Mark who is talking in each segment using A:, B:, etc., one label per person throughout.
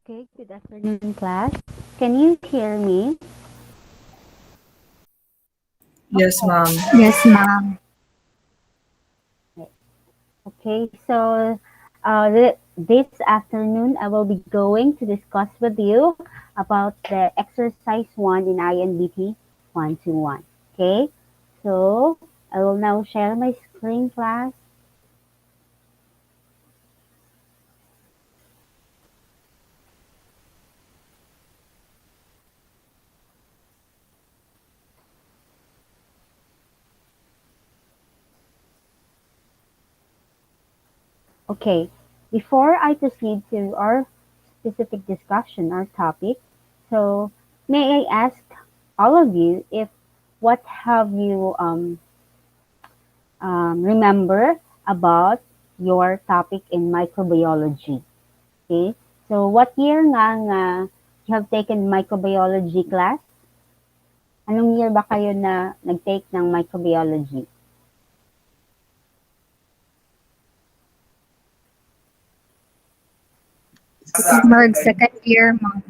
A: Okay, good afternoon, class. Can you hear me?
B: Yes, ma'am.
C: Yes, ma'am.
A: Okay, so this afternoon I will be going to discuss with you about the exercise 1 in InBt 121. Okay, so I will now share my screen, class. Okay, before I proceed to our specific discussion, our topic, so may I ask all of you if what have you remember about your topic in microbiology. Okay? So, what year nga you have taken microbiology class? Anong year ba kayo na nag-take ng microbiology?
C: Second year, ma'am.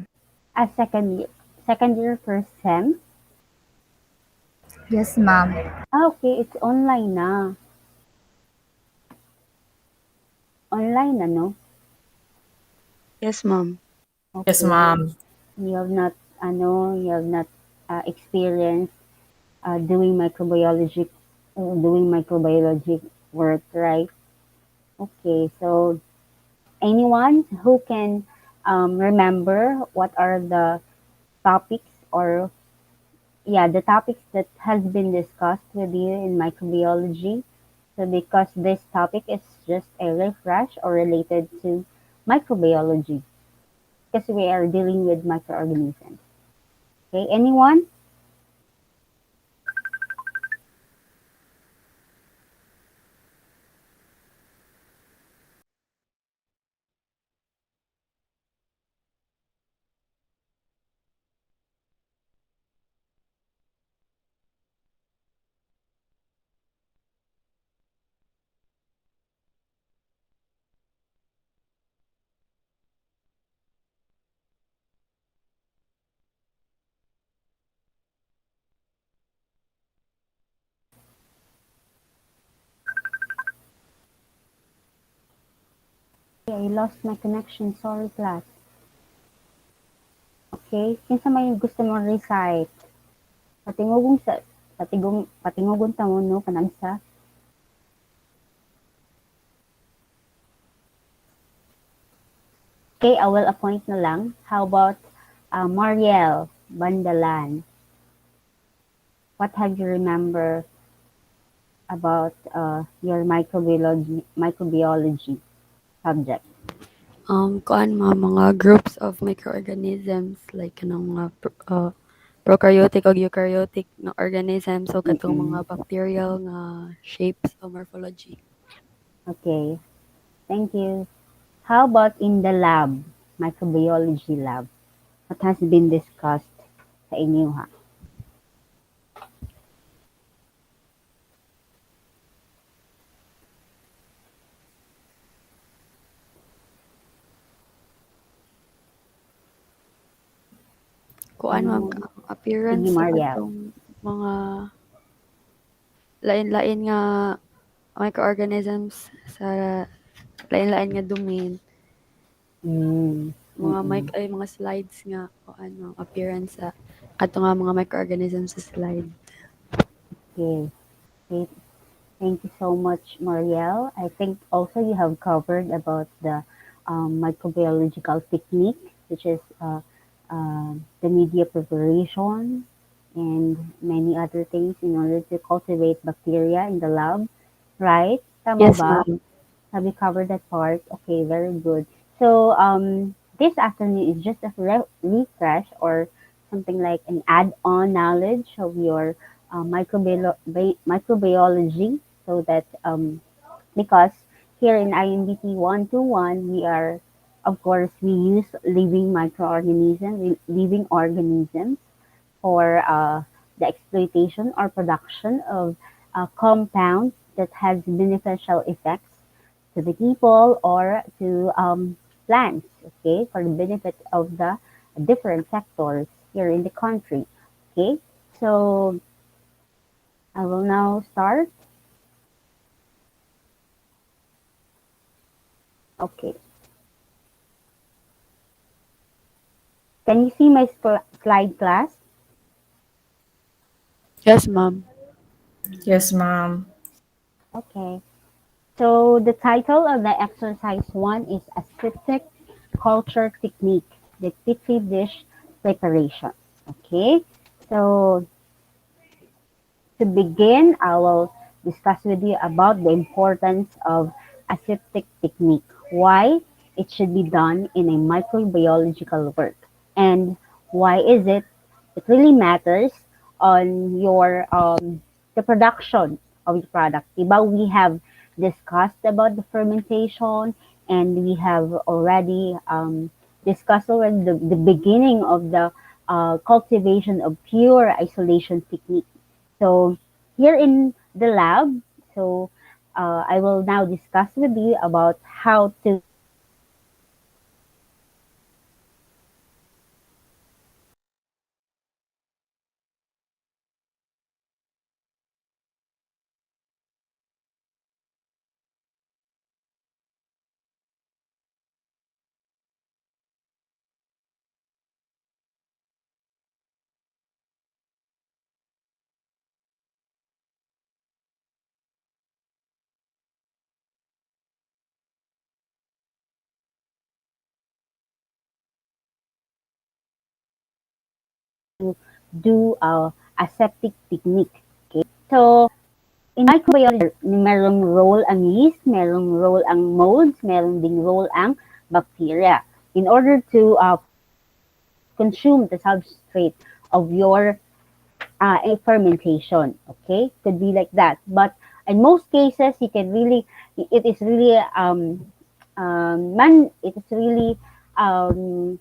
A: Second year, first sem?
C: Yes, ma'am.
A: Okay, it's online na. Online na, no?
D: Yes, ma'am.
B: Yes,
A: Okay.
B: ma'am.
A: You have not experienced doing microbiology work, right? Okay, so anyone who can remember what are the topics or the topics that has been discussed with you in microbiology. So because this topic is just a refresh or related to microbiology because we are dealing with microorganisms. Okay, anyone? Okay, I lost my connection. Sorry, class. Okay, kinsa may gusto mo recite? Patingogong sa patingogon ta mo no kanagsa. Okay, I will appoint na lang. How about Mariel Bandalan? What have you remember about your microbiology subject?
D: Kuan mga groups of microorganisms like kanang mga prokaryotic o eukaryotic na organisms so katong
A: Mm-mm.
D: mga bacterial nga shapes o morphology.
A: Okay, thank you. How about in the lab, microbiology lab? What has been discussed sa inyo ha?
D: Kuan ma'am
A: Ano?
D: ang appearance
A: Sige,
D: sa
A: Mariel.
D: katong mga lain-lain nga microorganisms sa lain-lain nga domain.
A: Mm, mm-mm.
D: Mga slides nga o appearance sa kato nga mga microorganisms sa slide.
A: Okay. Okay. Thank you so much, Marielle. I think also you have covered about the microbiological technique, which is the media preparation and many other things in order to cultivate bacteria in the lab, right? Tama
D: Yes,
A: ba?
D: ma'am.
A: Have you covered that part? Okay, very good. So this afternoon is just a refresh or something like an add-on knowledge of your microbiology, so that because here in INBT 121 we are, of course, we use living microorganisms, living organisms for the exploitation or production of compounds that has beneficial effects to the people or to plants, okay, for the benefit of the different sectors here in the country. Okay, so I will now start. Okay, can you see my slide, class?
D: Yes, ma'am.
B: Yes, ma'am.
A: Okay, so the title of the exercise one is Aseptic Culture Technique, the Petri dish preparation. Okay, so to begin, I will discuss with you about the importance of aseptic technique, why it should be done in a microbiological work, and why is it it really matters on your the production of your product. Diba, we have discussed about the fermentation, and we have already discussed already the beginning of the cultivation of pure isolation technique. So here in the lab, so I will now discuss with you about how to do aseptic technique. Okay? So in microbiology, merong role ang yeast, merong role ang molds, merong ding role ang bacteria. In order to consume the substrate of your a fermentation. Okay, could be like that. But in most cases, you can really, it is really, it is really, um,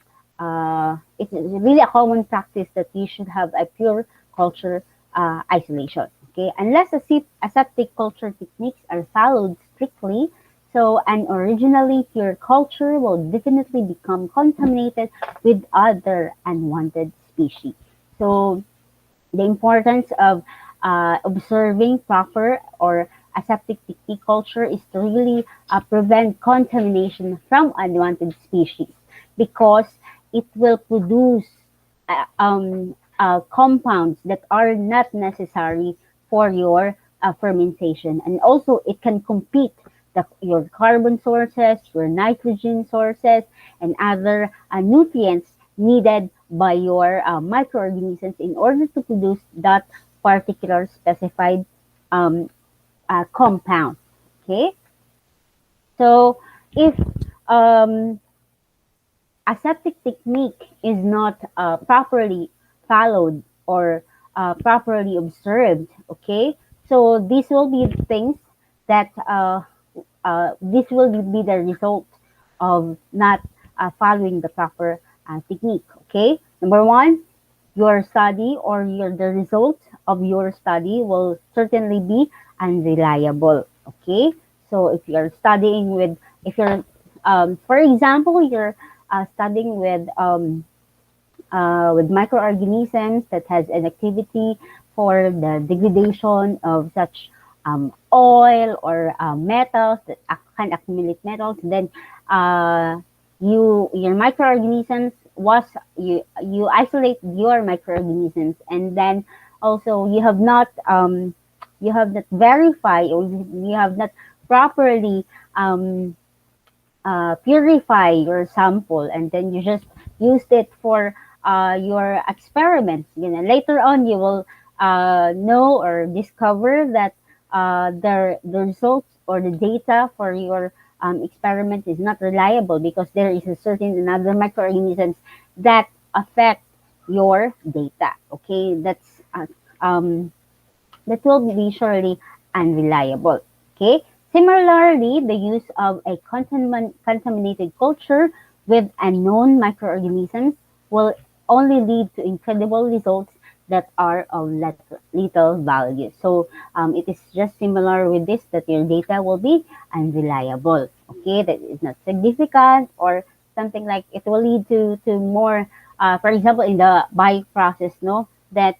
A: it's really a common practice that you should have a pure culture isolation. Okay, unless aseptic culture techniques are followed strictly, so an originally pure culture will definitely become contaminated with other unwanted species. So the importance of observing proper or aseptic culture is to really prevent contamination from unwanted species, because it will produce compounds that are not necessary for your fermentation, and also it can compete your carbon sources, your nitrogen sources, and other nutrients needed by your microorganisms in order to produce that particular specified um, compound. Okay, so if um, aseptic technique is not properly followed or properly observed, okay, so these will be things that this will be the result of not following the proper technique. Okay, number one, your study or the result of your study will certainly be unreliable. Okay, so if you're studying with, if you're, for example, you're studying with microorganisms that has an activity for the degradation of such oil or metals that can accumulate metals, then uh, your microorganisms was you isolate your microorganisms, and then also you have not verified, or you have not properly um, purify your sample, and then you just used it for your experiments. You know, later on you will know or discover that the results or the data for your experiment is not reliable, because there is a certain another microorganisms that affect your data. Okay, that's that will be surely unreliable. Okay. Similarly, the use of a contaminated culture with unknown microorganisms will only lead to incredible results that are of little value. So it is just similar with this that your data will be unreliable. Okay, that is not significant or something like it will lead to more. For example, in the buying process, no, that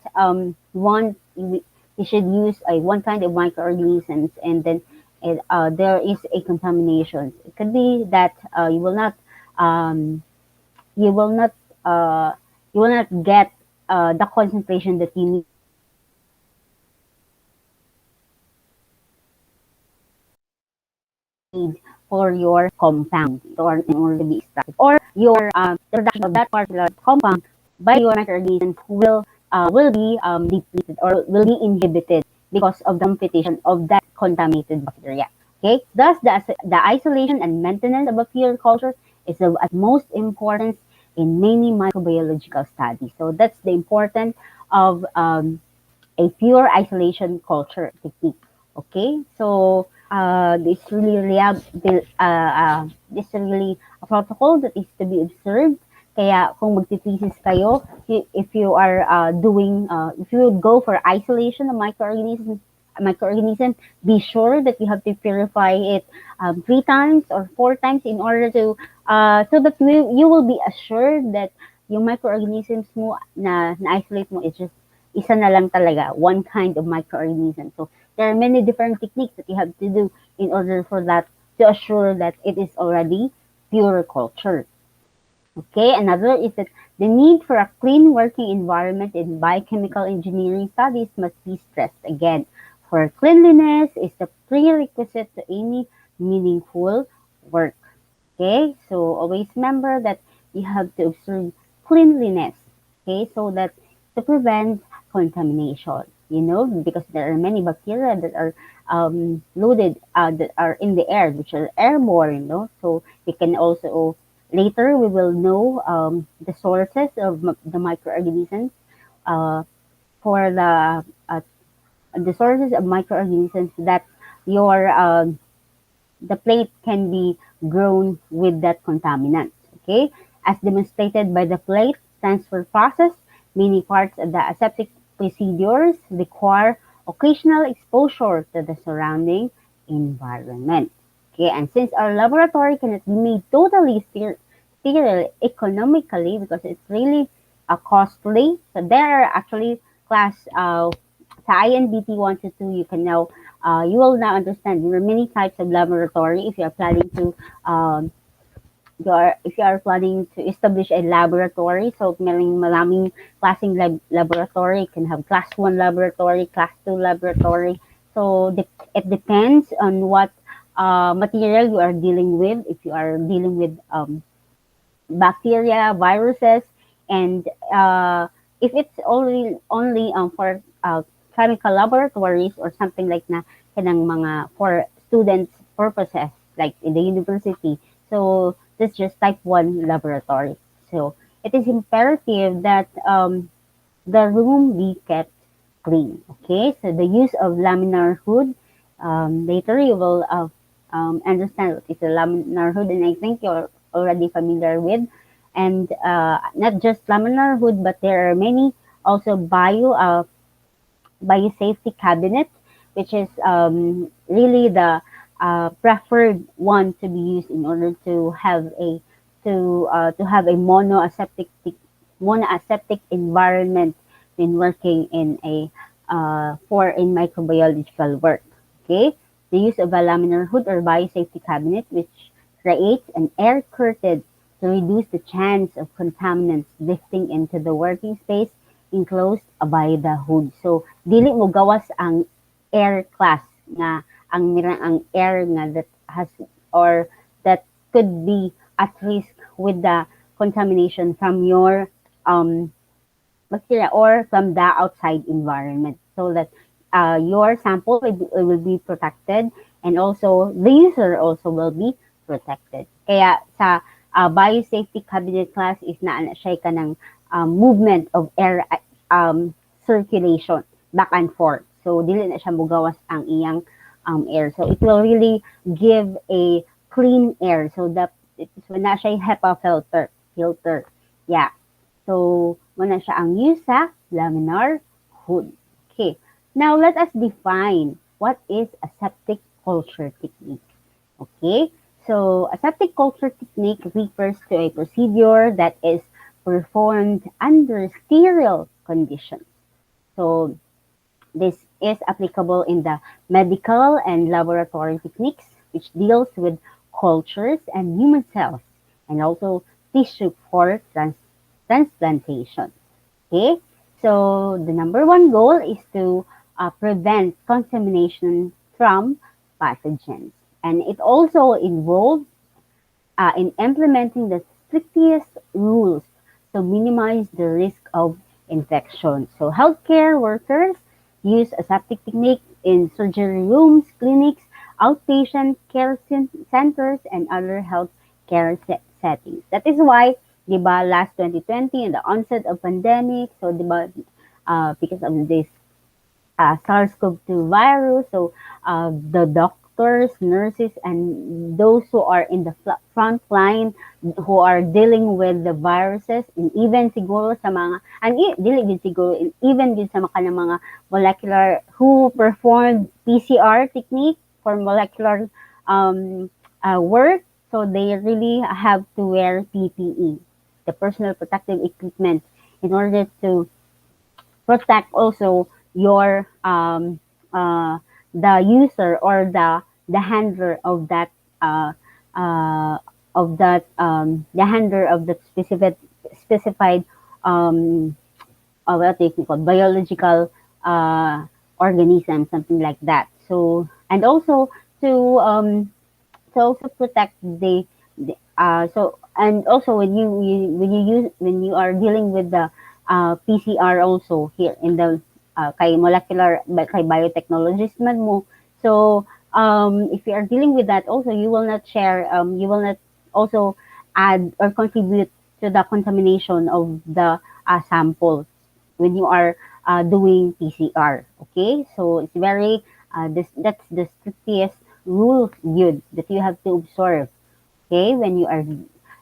A: you should use a one kind of microorganisms and then there is a contamination. It could be that um, you will not uh, you will not get the concentration that you need for your compound or in order to be extracted. Or your the production of that particular compound by your microorganisms will be depleted or will be inhibited because of the competition of that contaminated bacteria. Okay, thus the isolation and maintenance of a pure culture is of utmost importance in many microbiological studies. So that's the importance of a pure isolation culture technique. Okay, so this really a protocol that is to be observed. Kaya kung magtitesis kayo, if you are if you would go for isolation of microorganisms, be sure that you have to purify it 3 times or 4 times in order to so that you will be assured that yung microorganisms mo na isolate mo is just isa na lang talaga, one kind of microorganism. So there are many different techniques that you have to do in order for that to assure that it is already pure culture. Okay, another is that the need for a clean working environment in biochemical engineering studies must be stressed again. For cleanliness is the prerequisite to any meaningful work. Okay, so always remember that you have to observe cleanliness. Okay, so that to prevent contamination. You know, because there are many bacteria that are loaded that are in the air, which are airborne. You know, so we can also later we will know the sources of the microorganisms uh, for the sources of microorganisms that your the plate can be grown with that contaminant. Okay, as demonstrated by the plate transfer process, many parts of the aseptic procedures require occasional exposure to the surrounding environment. Okay, and since our laboratory cannot be made totally sterile economically because it's really costly, so there are actually class sa INBT 122 you can now you will now understand there are many types of laboratory if you are planning to um, if you are planning to establish a laboratory. So maraming klaseng laboratory. You can have class 1 laboratory, class 2 laboratory. So it depends on what material you are dealing with. If you are dealing with bacteria, viruses, and if it's only for chemical laboratories or something like na kanang mga for students purposes like in the university. So that's just type 1 laboratory. So it is imperative that the room be kept clean. Okay, so the use of laminar hood. Later you will understand what is a laminar hood, and I think you're already familiar with. And not just laminar hood, but there are many also biosafety cabinet, which is really the preferred one to be used in order to have a monoaseptic environment when working in a for in microbiological work. Okay, the use of a laminar hood or biosafety cabinet, which creates an air curtain to reduce the chance of contaminants drifting into the working space enclosed by the hood. So dili mo gawas ang air class nga ang air nga that has or that could be at risk with the contamination from your bacteria or from the outside environment so that your sample will be protected and also the user also will be protected. Kaya sa biosafety cabinet class is na siya ka ng movement of air circulation back and forth. So dili na siya mugawas ang iyang air. So it will really give a clean air. So that it's na siya HEPA filter. Yeah. So muna siya ang USA laminar hood. Okay. Now let us define what is aseptic culture technique. Okay. So aseptic culture technique refers to a procedure that is performed under sterile conditions. So this is applicable in the medical and laboratory techniques, which deals with cultures and human cells, and also tissue for transplantation. Okay, so the number one goal is to prevent contamination from pathogens, and it also involves in implementing the strictest rules to minimize the risk of infection. So healthcare workers use aseptic technique in surgery rooms, clinics, outpatient care centers, and other health care settings. That is why, di ba, last 2020, in the onset of pandemic, so di ba, because of this SARS-CoV-2 virus. So the doctors, nurses, and those who are in the front line who are dealing with the viruses, and even siguro sa mga, and dili din siguro, even din sa mga molecular who performed PCR technique for molecular work, so they really have to wear PPE, the personal protective equipment, in order to protect also your the user or the handler uh, uh, of that the handler of the specified um, what they call biological organism, something like that. So and also to also protect so and also when you are dealing with the PCR also here in the kay molecular kay biotechnologist man mo. So if you are dealing with that also, you will not share, you will not also add or contribute to the contamination of the samples when you are doing PCR. Okay, so it's very that's the strictest rule yun that you have to observe. Okay, when you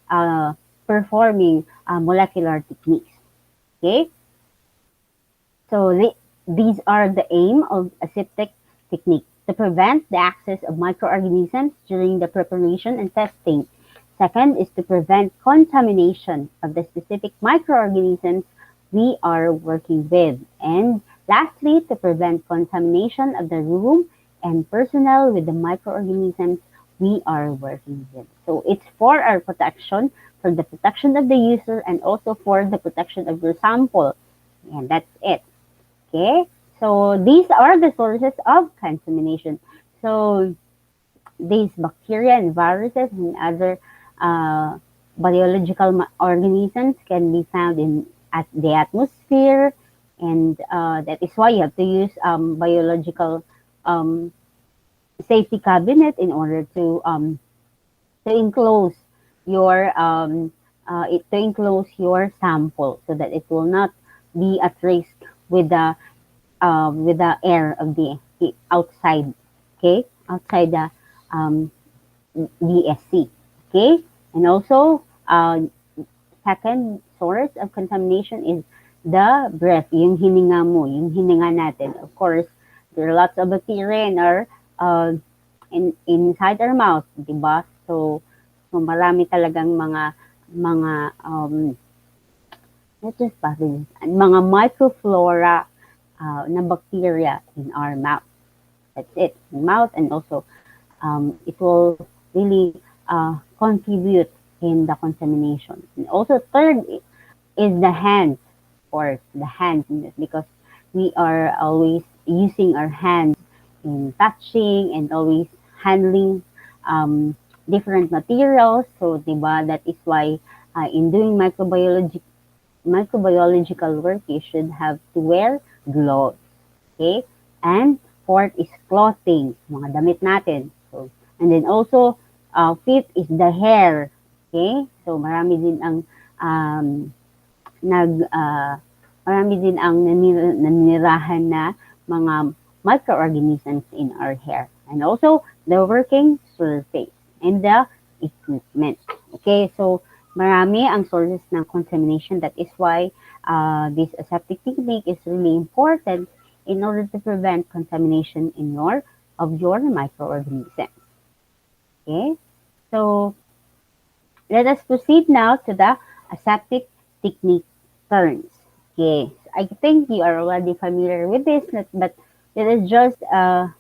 A: are performing molecular techniques. Okay, so these are the aim of aseptic technique to prevent the access of microorganisms during the preparation and testing. Second is to prevent contamination of the specific microorganisms we are working with. And lastly, to prevent contamination of the room and personnel with the microorganisms we are working with. So it's for our protection, for the protection of the user, and also for the protection of your sample. And that's it. Okay, so these are the sources of contamination. So these bacteria and viruses and other uh, biological organisms can be found in at the atmosphere, and that is why you have to use biological um, safety cabinet in order to enclose your to enclose your sample so that it will not be at risk with the air of the outside, okay, outside the um, DSC, okay, and also second source of contamination is the breath, yung hininga mo, yung hininga natin. Of course, there are lots of bacteria in our inside our mouth, di ba? So marami talagang mga not just pathogens, mga microflora na bacteria in our mouth. That's it, mouth, and also it will really contribute in the contamination. And also third is the hands, or the hands, because we are always using our hands in touching and always handling different materials. So, diba, that is why in doing microbiological work, you should have to wear gloves. Okay? And fourth is clothing, mga damit natin. So, and then also, fifth is the hair. Okay? So, marami din ang nag marami din ang nanirahan na mga microorganisms in our hair, and also the working surface and the equipment. Okay, so marami ang sources ng contamination. That is why this aseptic technique is really important in order to prevent contamination of your microorganisms. Okay, so let us proceed now to the aseptic technique terms. Okay, I think you are already familiar with this, but let us just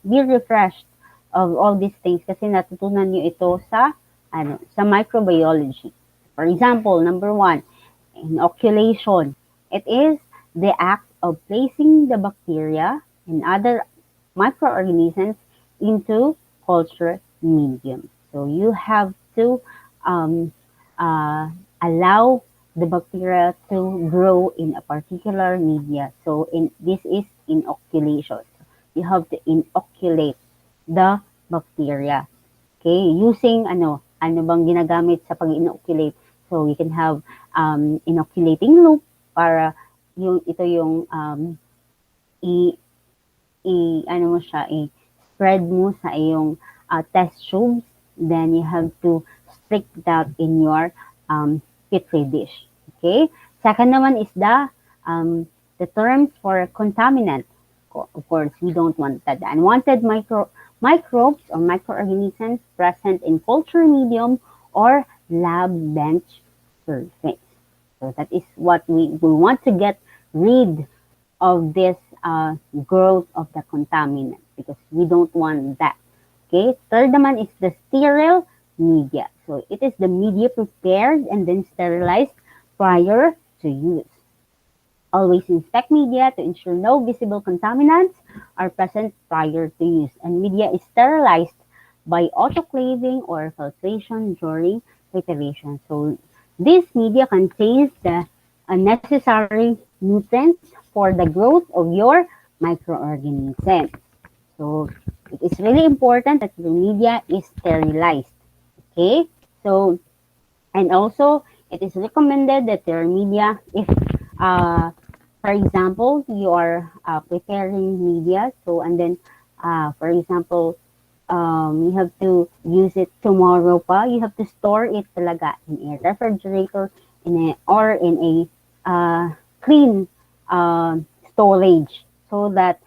A: be refreshed of all these things kasi natutunan nyo ito sa microbiology. For example, number one, inoculation. It is the act of placing the bacteria and other microorganisms into culture medium. So you have to um, uh, allow the bacteria to grow in a particular media. So this is inoculation. You have to inoculate the bacteria. Okay, using ano bang ginagamit sa pag-inoculate? So we can have inoculating loop para ito yung i ano mo siya, spread mo sa iyong test tubes. Then you have to stick that in your Petri dish. Okay? Second naman is the terms for contaminant. Of course, we don't want that. Unwanted microbes or microorganisms present in culture medium or lab bench surface. So that is what we want to get rid of this growth of the contaminant because we don't want that. Okay, third naman is the sterile media. So it is the media prepared and then sterilized prior to use. Always inspect media to ensure no visible contaminants are present prior to use. And media is sterilized by autoclaving or filtration during preparation. So this media contains the necessary nutrients for the growth of your microorganisms. So it is really important that the media is sterilized. Okay, so and also it is recommended that your media, if for example you are preparing media, so and then for example you have to use it tomorrow pa, you have to store it talaga in a refrigerator or in a clean storage so that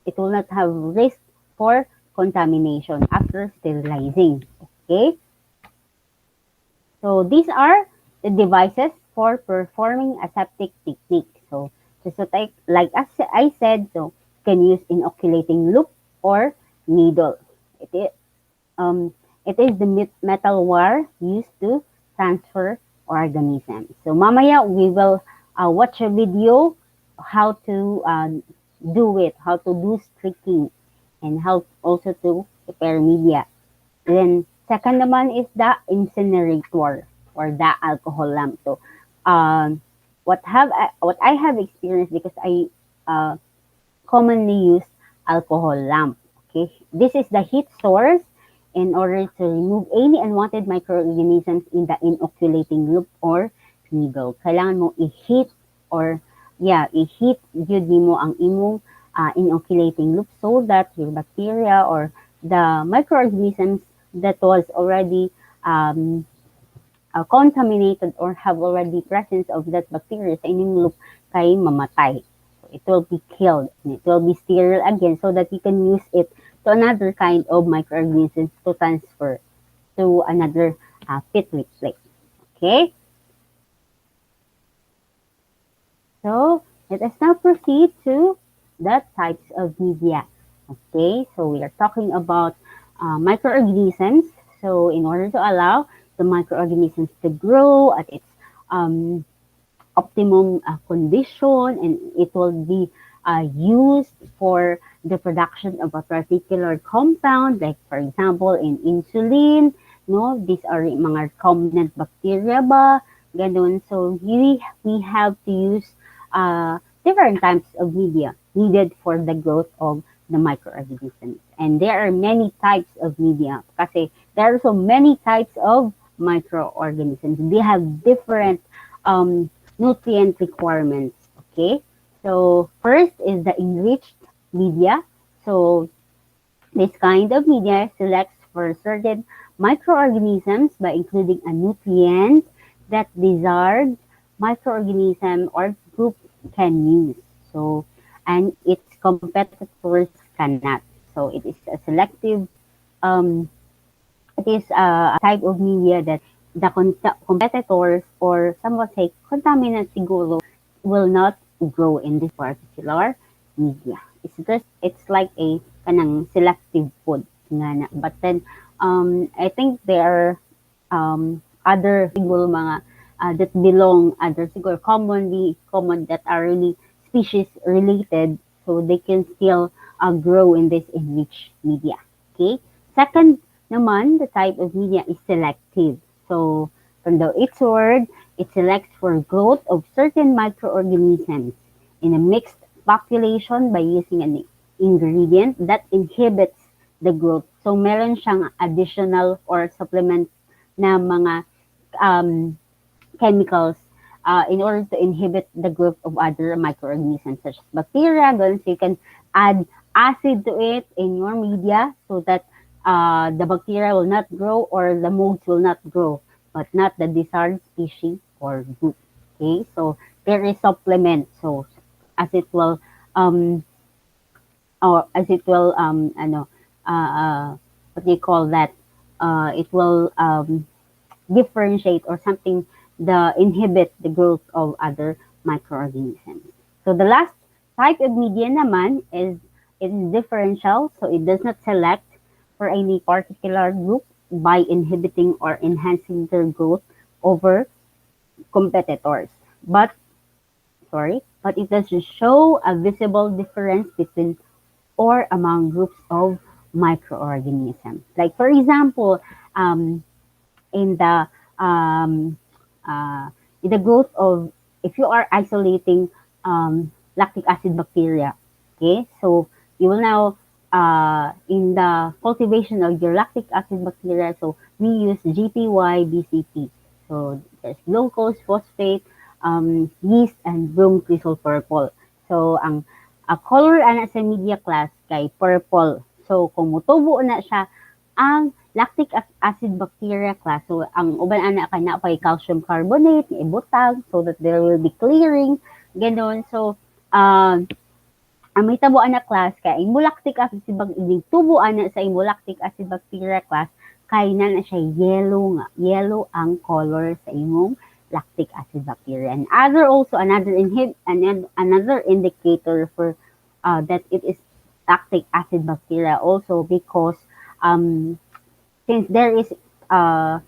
A: it will not have risk for contamination after sterilizing. Okay, so these are the devices for performing aseptic technique. So just like as I said, so you can use inoculating loop or needle. It is it is the metal wire used to transfer organisms. So mamaya we will watch a video how to do it, how to do streaking, and how also to prepare media. Then second naman is the incinerator or the alcohol lamp. So what I have experienced because I commonly use alcohol lamp. Okay, this is the heat source in order to remove any unwanted microorganisms in the inoculating loop or needle. Kailangan mo i-heat or i-heat yun mo ang imong inoculating loop so that your bacteria or the microorganisms that was already contaminated or have already presence of that bacteria sa inyong loop kay mamatay. So it will be killed and it will be sterile again so that you can use it to another kind of microorganisms to transfer to another Petri plate. Okay? So let us now proceed to the types of media. Okay, so we are talking about microorganisms. So in order to allow the microorganisms to grow at its optimum condition, and it will be used for the production of a particular compound, like for example in insulin, no, these are mga recombinant bacteria ba, ganun. So we have to use different types of media needed for the growth of the microorganisms. And there are many types of media kasi there are so many types of microorganisms. They have different nutrient requirements. Okay, so first is the enriched media. So this kind of media selects for certain microorganisms by including a nutrient that desired microorganism or group can use. So, and its competitors cannot. So it is a selective, um, it is a type of media that the competitors or somewhat say contaminants siguro will not grow in this particular media. It's like a kanang selective food nga na. But then I think there are other siguro mga that belong other siguro common that are really species related, so they can still grow in this enriched media. Okay. Second naman, the type of media is selective. So from its word, it selects for growth of certain microorganisms in a mixed population by using an ingredient that inhibits the growth. So meron siyang additional or supplement na mga um, chemicals in order to inhibit the growth of other microorganisms such as bacteria. Ganun, so you can add acid to it in your media so that the bacteria will not grow or the molds will not grow, but not the desired species or group. Okay, so there is supplement. So as it will or as it will what do you call that? It will differentiate or something the inhibit the growth of other microorganisms. So the last type of media naman is it is differential, so it does not select for any particular group by inhibiting or enhancing their growth over competitors. But it does show a visible difference between or among groups of microorganisms. Like for example, um, in the um, uh, in the growth of if you are isolating lactic acid bacteria, okay, so you will now in the cultivation of your lactic acid bacteria, so we use GPY BCP. So there's glucose, phosphate, yeast, and broom purple. So ang color ana sa media class kay purple. So kung mutubo na siya ang lactic acid bacteria class. So, ang uban ana kay na pay calcium carbonate, ibutang so that there will be clearing, ganon. So, ang may tabo ana class kay imolactic acid tubo ana sa imolactic acid bacteria class kay na siya yellow ang color sa imong lactic acid bacteria. And another indicator for that it is lactic acid bacteria also because since there is uh,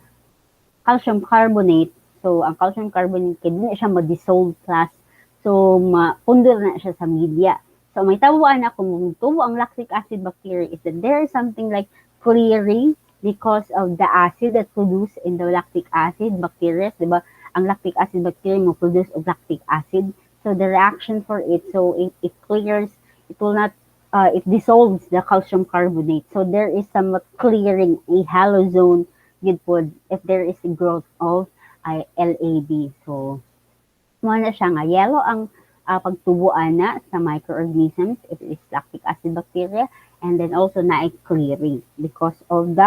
A: calcium carbonate, so ang calcium carbonate kay dili siya ma-dissolve class. So mapundol na siya sa media. So may tawaan na kung tubo ang lactic acid bacteria is that there is something like clearing because of the acid that produced in the lactic acid bacteria, di ba? Ang lactic acid bacteria mo produce of lactic acid. So the reaction for it, so it clears, it will not it dissolves the calcium carbonate. So there is somewhat clearing a halozone good food if there is a growth of LAB. So, mo na siya nga yellow ang pagtubuan na sa microorganisms if it is lactic acid bacteria, and then also na clearing because of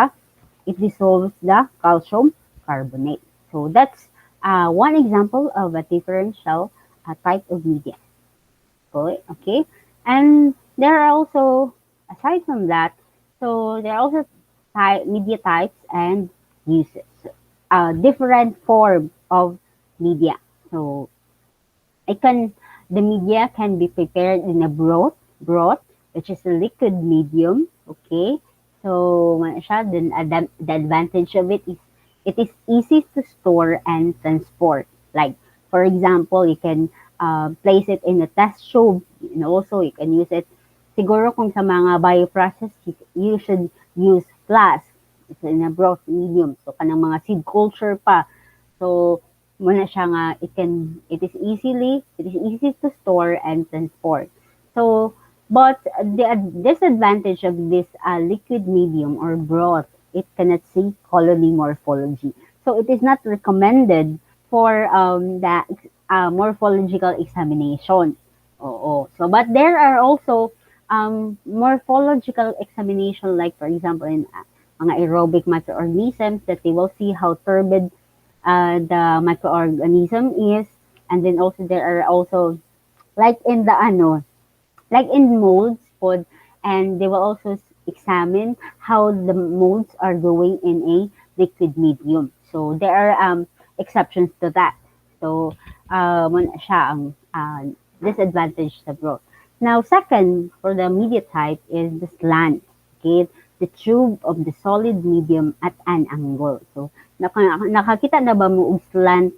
A: it dissolves the calcium carbonate. So that's one example of a differential type of media. Okay. And there are also, aside from that, so there are also media types and uses. Different form of media. So the media can be prepared in a broth, which is a liquid medium. Okay. So the advantage of it is easy to store and transport. Like for example, you can place it in a test tube, and also you can use it siguro kung sa mga bioprocess, you should use flask. It's in a broth medium. So kanang mga seed culture pa. So muna siya nga it is easy to store and transport. So but the disadvantage of this liquid medium or broth, it cannot see colony morphology. So it is not recommended for the morphological examination. Oo. So but there are also morphological examination, like for example in mga aerobic microorganisms, that they will see how turbid the microorganism is, and then also there are also like in the like in molds pod, and they will also examine how the molds are going in a liquid medium. So there are exceptions to that. So wala siya ang disadvantage sa growth. Now second for the media type is the slant. Okay, the tube of the solid medium at an angle. So nakakita na ba mo og slant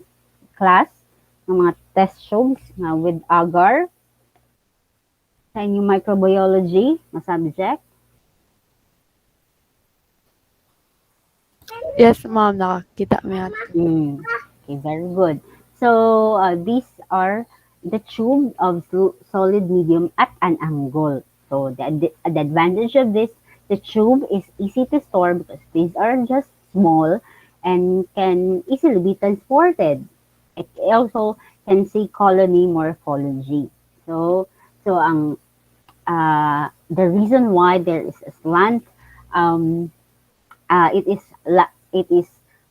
A: class ng mga test tubes na with agar sa inyong microbiology na subject?
D: Yes, ma'am, nakakita mo yan.
A: Okay, very good. So, these are the tube of solid medium at an angle. So, the advantage of this, the tube is easy to store because these are just small and can easily be transported. It also can see colony morphology. So ang the reason why there is a slant, um, it is it is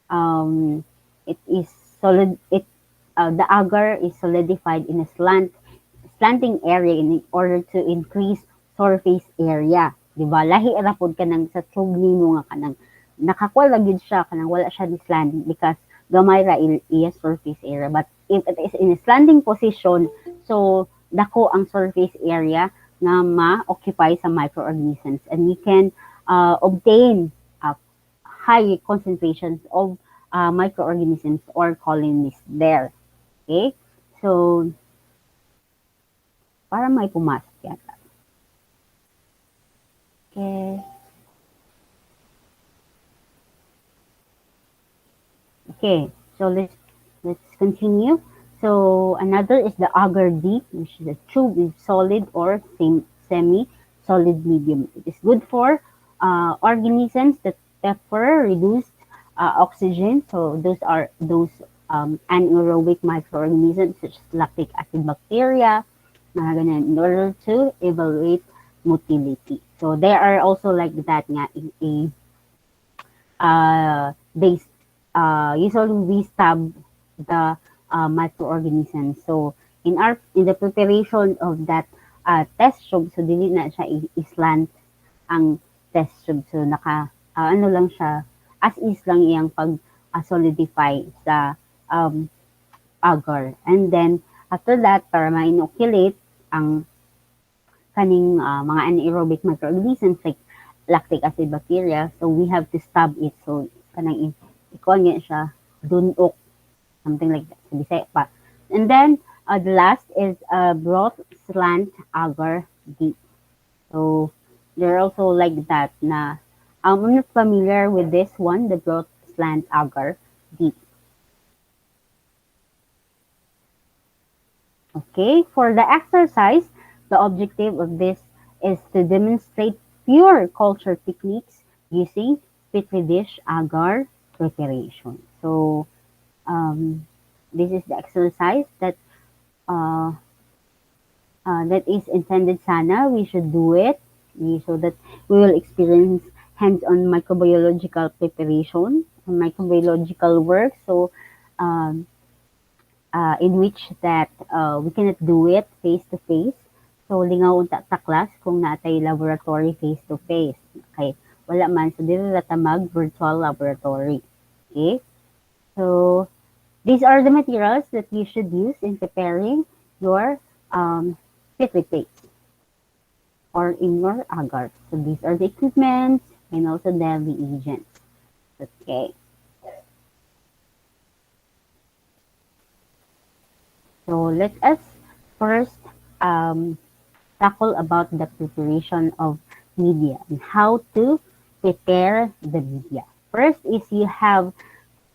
A: um, it is solid. The agar is solidified in a slanting area in order to increase surface area. Di ba? Lahi ra pod kanang sa tube nimo nga kanang nakakuha lang yun siya kanang wala siya ni slant because gamay ra iya surface area. But if it is in a slanting position, so dako ang surface area na ma-occupy sa microorganisms, and we can obtain high concentrations of microorganisms or colonies there. Okay? So, para may pumasok yata. Okay. Okay, so let's continue. So another is the agar deep, which is a tube with solid or semi-solid medium. It is good for organisms that prefer reduced oxygen. So those are those anaerobic microorganisms such as lactic acid bacteria, mga ganyan, in order to evaluate motility. So there are also like that nga in they usually we stab the microorganisms. So in the preparation of that test tube, so dili na siya islant ang test tube. So ano lang siya, as is lang iyang pag solidify sa agar. And then after that, para ma-inoculate ang kaning mga anaerobic microorganisms like lactic acid bacteria, so we have to stab it. So kanang ikuan nga siya dunok, something like that. So bisaya pa. And then the last is broth slant agar deep. So they're also like that na I'm not familiar with this one, the broth slant agar deep. Okay, for the exercise, the objective of this is to demonstrate pure culture techniques using Petri dish agar preparation. So, this is the exercise uh, that is intended sana. We should do it so that we will experience hands-on microbiological preparation, microbiological work. So, um, in which that we cannot do it face-to-face. So, lingaw unta sa class kung natay laboratory face-to-face. Okay. Wala man. So, dito natamag virtual laboratory. Okay. So, these are the materials that you should use in preparing your Petri plates or in your agar. So, these are the equipment and also the reagents. Okay. So let us first tackle about the preparation of media and how to prepare the media. First is you have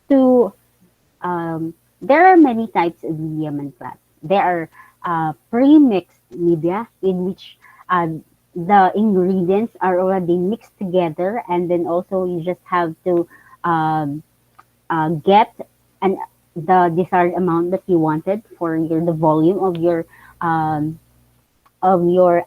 A: to, there are many types of media man class. There are pre-mixed media in which the ingredients are already mixed together, and then also you just have to get an the desired amount that you wanted for the volume of your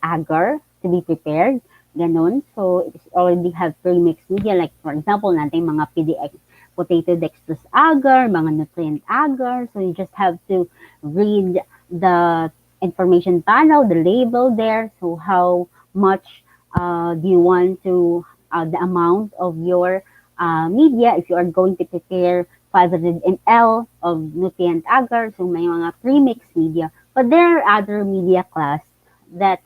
A: agar. to be prepared. Ganon. So, it already have pre-mixed media. Like, for example, natin mga PDX, potato dextrose agar, mga nutrient agar. So, you just have to read the information panel, the label there. So, how much do you want to, the amount of your media if you are going to prepare 500 ml of nutrient agar. So, may mga pre-mixed media. But there are other media class that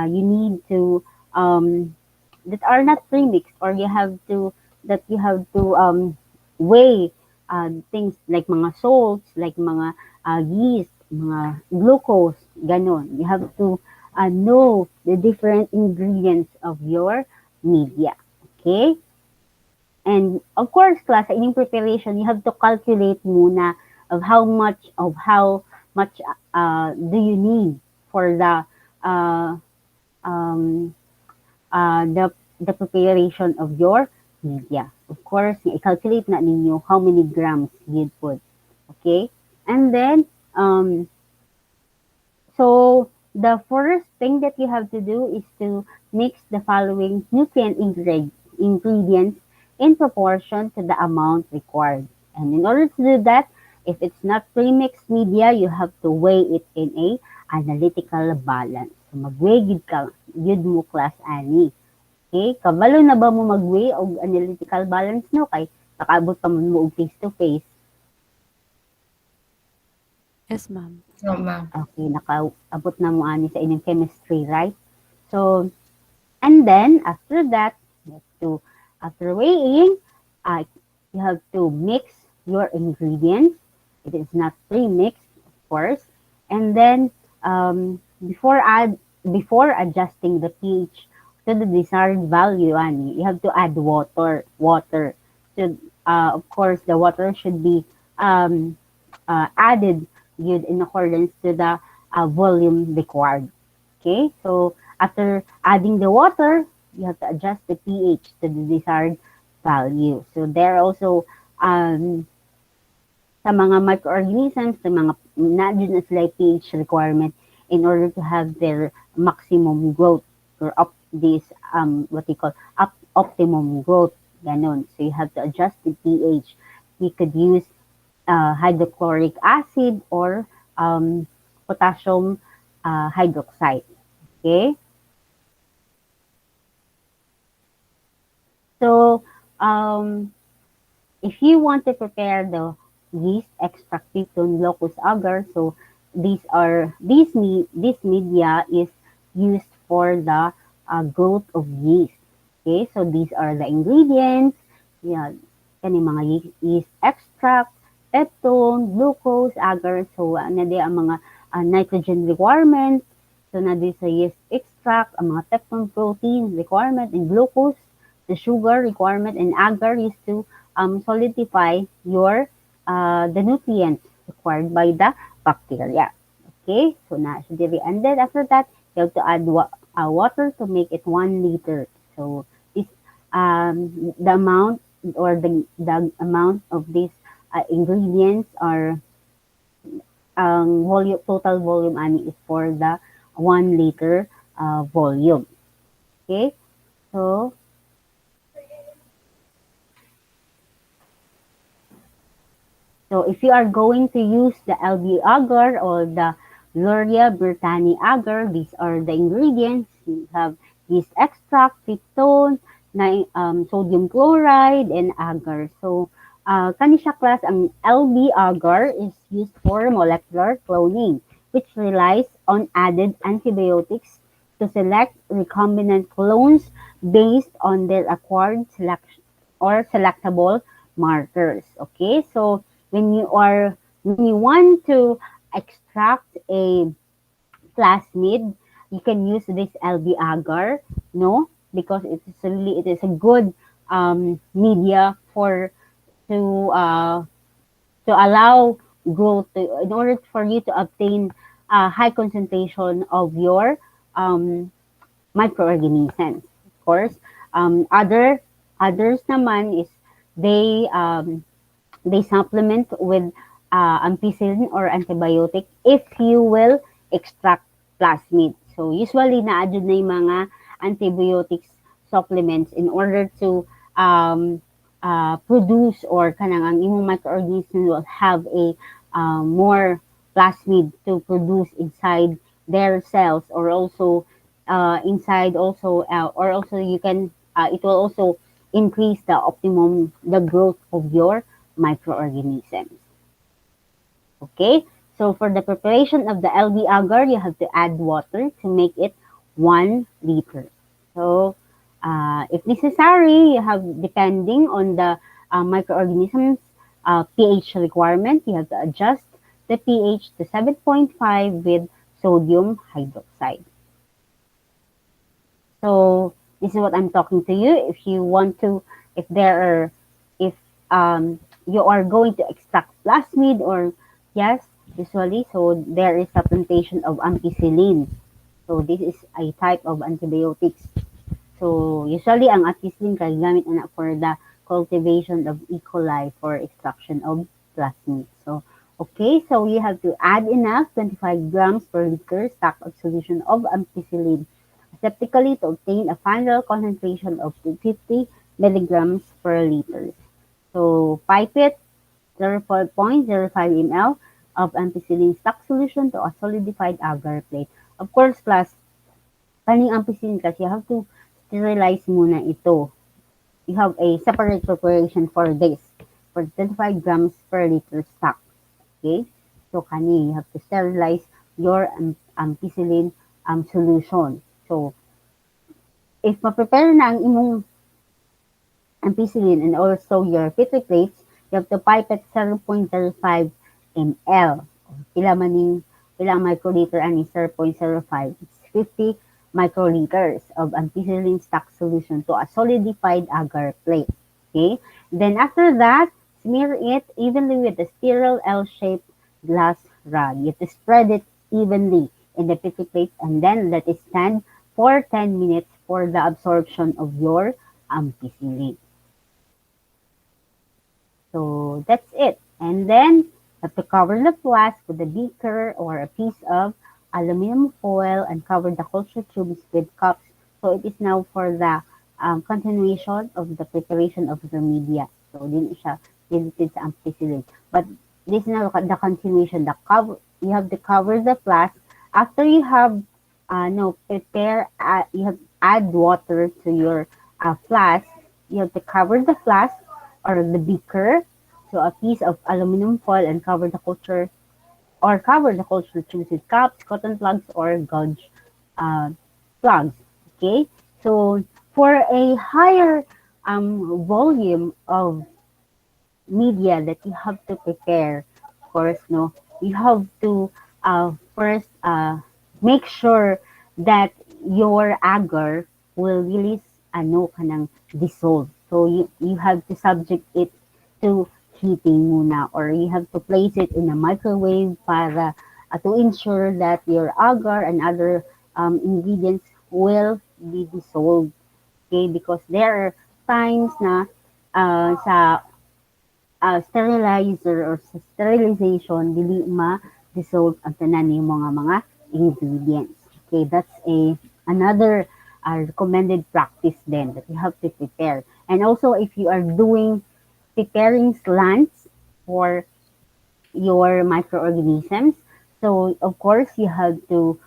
A: you need to that are not premixed, or you have to weigh things like mga salts, like mga yeast, mga glucose, ganon. You have to know the different ingredients of your media. Okay? And of course, class, sa inyong preparation, you have to calculate muna of how much do you need for uh, um, the preparation of your media. Of course, i-calculate na ninyo how many grams you'd put. Okay? And then, so the first thing that you have to do is to mix the following nutrient ingredients in proportion to the amount required. And in order to do that, if it's not pre-mixed media, you have to weigh it in a analytical balance. So mag-weigh gid mo class ani. Okay, kabalo na ba mo mag-weigh og analytical balance no kay nakaabot pa mo og face to face.
D: Yes, ma'am.
B: No, ma'am.
A: Okay, nakaabot na mo ani sa inyong chemistry, right? So, and then after that, after weighing, you have to mix your ingredients. It is not pre-mixed, of course. And then before adjusting the pH to the desired value, ani, you have to add water. Water. So, of course, the water should be added yun in accordance to the volume required. Okay, so after adding the water, you have to adjust the pH to the desired value. So there also sa mga microorganisms, sa mga na-dun na sila pH requirement in order to have their maximum growth or what you call optimum growth. Ganon. So you have to adjust the pH. You could use hydrochloric acid or potassium hydroxide. Okay? So, if you want to prepare the yeast extract Piton locus agar, so this media is used for the growth of yeast. Okay, so these are the ingredients. Yeah, kani mga yeast extract, peptone, glucose, agar. So, na di ang mga nitrogen requirement. So, na di sa yeast extract, ang mga peptone protein requirement, and glucose, the sugar requirement, and agar is to solidify the nutrients required by the bacteria. Okay, so na siya diri. And then after that, you have to add water to make it 1 liter. So, this the amount or the amount of these ingredients are total volume ani is for the 1 liter volume. Okay, so if you are going to use the LB agar or the Luria Britanni agar, these are the ingredients. You have yeast extract, peptone, sodium chloride, and agar. So, kani siya class, ang LB agar is used for molecular cloning, which relies on added antibiotics to select recombinant clones based on their acquired selection or selectable markers. Okay, so when you want to extract a plasmid, you can use this LB agar, no, because it is a good media to allow growth in order for you to obtain a high concentration of your microorganisms. Of course, others naman is they they supplement with ampicillin or antibiotic if you will extract plasmid. So usually na-add na yung mga antibiotics supplements in order to um, produce or kanang ang imong microorganism will have a more plasmid to produce inside their cells, or also inside also or also you can it will also increase the growth of your microorganisms. Okay, so for the preparation of the LB agar, you have to add water to make it 1 liter. So, if necessary, you have, depending on the microorganisms pH requirement, you have to adjust the pH to 7.5 with sodium hydroxide. So this is what I'm talking to you. If you want to, if there are, if you are going to extract plasmid, or yes, usually, so there is supplementation of ampicillin. So this is a type of antibiotics. So usually ang ampicillin kay gamit na for the cultivation of E. coli for extraction of plasmid. So okay, so you have to add enough 25 grams per liter stock of solution of ampicillin aseptically to obtain a final concentration of 250 milligrams per liter. So, pipette 0.05 ml of ampicillin stock solution to a solidified agar plate. Of course, plus, kaning ampicillin kasi you have to sterilize muna ito. You have a separate preparation for this, for 25 grams per liter stock. Okay? So, kani, you have to sterilize your ampicillin solution. So, if ma-prepare na ang imong ampicillin and also your Petri plates, you have to pipette 0.05 ml. Pila maning ilang microliter ani 0.05. It's 50 microliters of ampicillin stock solution to a solidified agar plate. Okay? Then after that, smear it evenly with a sterile L-shaped glass rod. You have to spread it evenly in the Petri plate and then let it stand for 10 minutes for the absorption of your ampicillin. So that's it. And then you have to cover the flask with a beaker or a piece of aluminum foil and cover the culture tubes with cups. So it is now for the continuation of the preparation of the media. So din siya related sa ampicillin. But this is now the continuation. The cover, you have to cover the flask after you have prepare. You have add water to your flask. You have to cover the flask or the beaker to a piece of aluminum foil and cover the culture tubes with cups, cotton plugs, or gauge plugs. Okay, so for a higher volume of media that you have to prepare, of course, no, you have to first make sure that your agar will release kanang dissolve. So you have to subject it to heating muna, or you have to place it in a microwave para to ensure that your agar and other ingredients will be dissolved. Okay, because there are times na sa sterilizer or sa sterilization, dili ma-dissolve ang tanan yung mga ingredients. Okay, that's another recommended practice then that you have to prepare. And also, if you are preparing slants for your microorganisms, so of course, you have to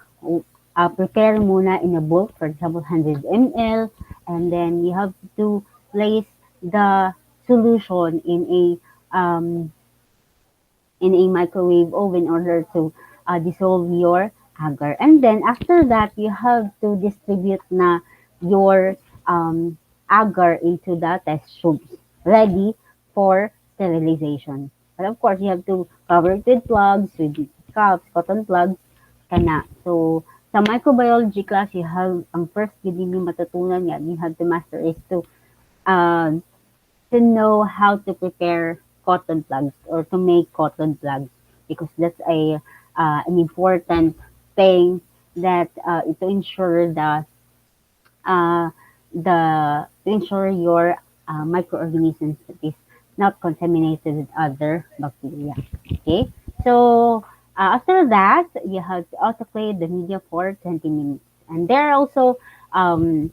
A: prepare muna in a bulk, for example, 100 ml, and then you have to place the solution in a microwave oven in order to dissolve your agar. And then after that, you have to distribute na your agar into the test tubes ready for sterilization. But of course, you have to cover it with plugs, with cups, cotton plugs, kana. So, sa microbiology class, you have, ang first yun yung matutunan yan, you have to master is uh, to know how to prepare cotton plugs or to make cotton plugs, because that's an important thing that to ensure uh, to ensure your microorganisms that is not contaminated with other bacteria. Okay, so After that, you have to autoclave the media for 20 minutes. And there are also um,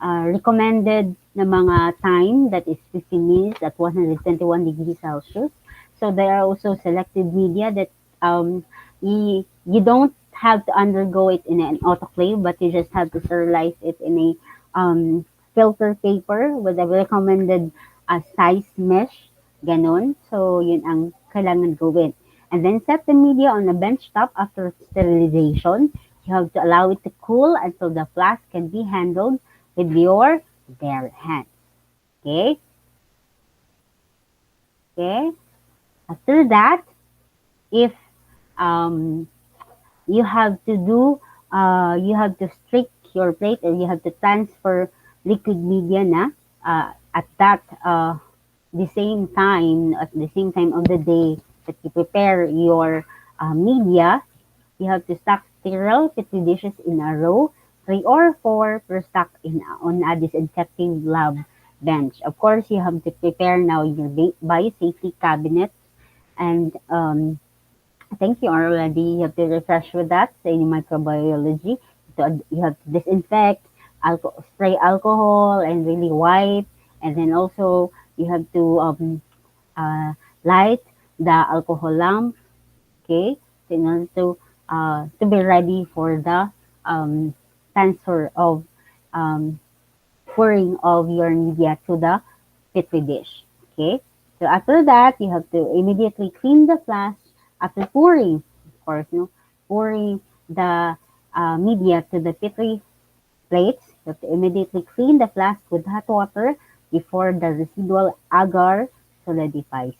A: recommended na mga time that is 15 minutes at 121 degrees Celsius. So there are also selected media that you don't have to undergo it in an autoclave, but you just have to sterilize it in a filter paper with a recommended size mesh, ganon. So yun ang kailangan gawin. And then set the media on a bench top after sterilization. You have to allow it to cool until the flask can be handled with your bare hands. Okay? Okay? After that, if um, you have to you have to streak your plate or you have to transfer liquid media na at the same time of the day that you prepare your media. You have to stack sterile Petri dishes in a row, 3 or 4 per stack on a disinfecting lab bench. Of course, you have to prepare now your biosafety cabinet. And I think you already have to refresh with that sa inyong microbiology. You have to disinfect, spray alcohol, and really wipe. And then also, you have to light the alcohol lamp, okay? So in order to be ready for the transfer of um, pouring of your media to the Petri dish, okay? So after that, you have to immediately clean the flask after pouring, of course, no? Pouring the media to the Petri plates. You have to immediately clean the flask with hot water before the residual agar solidifies,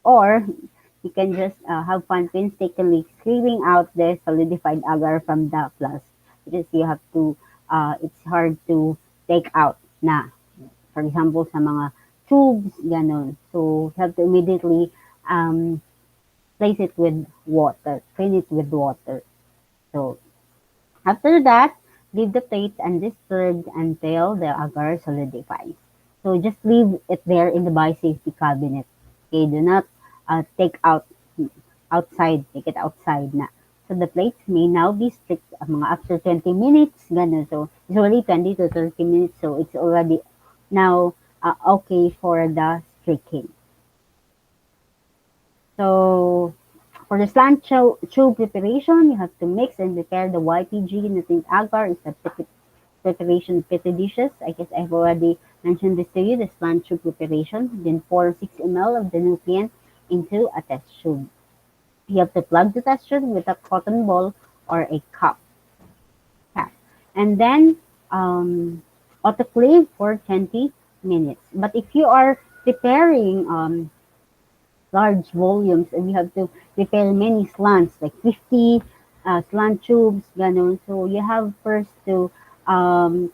A: or you can just have fun painstakingly scraping out the solidified agar from the flask because you have to, it's hard to take out na. For example, sa mga tubes, ganon. So, you have to immediately um, place it with water, clean it with water. So, after that, leave the plates undisturbed until the agar solidifies. So just leave it there in the biosafety cabinet. Okay, do not take it outside na. So the plates may now be stripped mga after 20 minutes, ganun. So it's already 20 to 30 minutes, so it's already now okay for the streaking. So for the slant tube preparation, you have to mix and prepare the YPG. Natin agar is the preparation of petri dishes. I guess I've already mentioned this to you, the slant tube preparation. Then pour 6 ml of the nutrient into a test tube. You have to plug the test tube with a cotton ball or a cap. And then autoclave for 20 minutes. But if you are preparing large volumes and you have to prepare many slants, like 50 slant tubes, ganun. So you have first to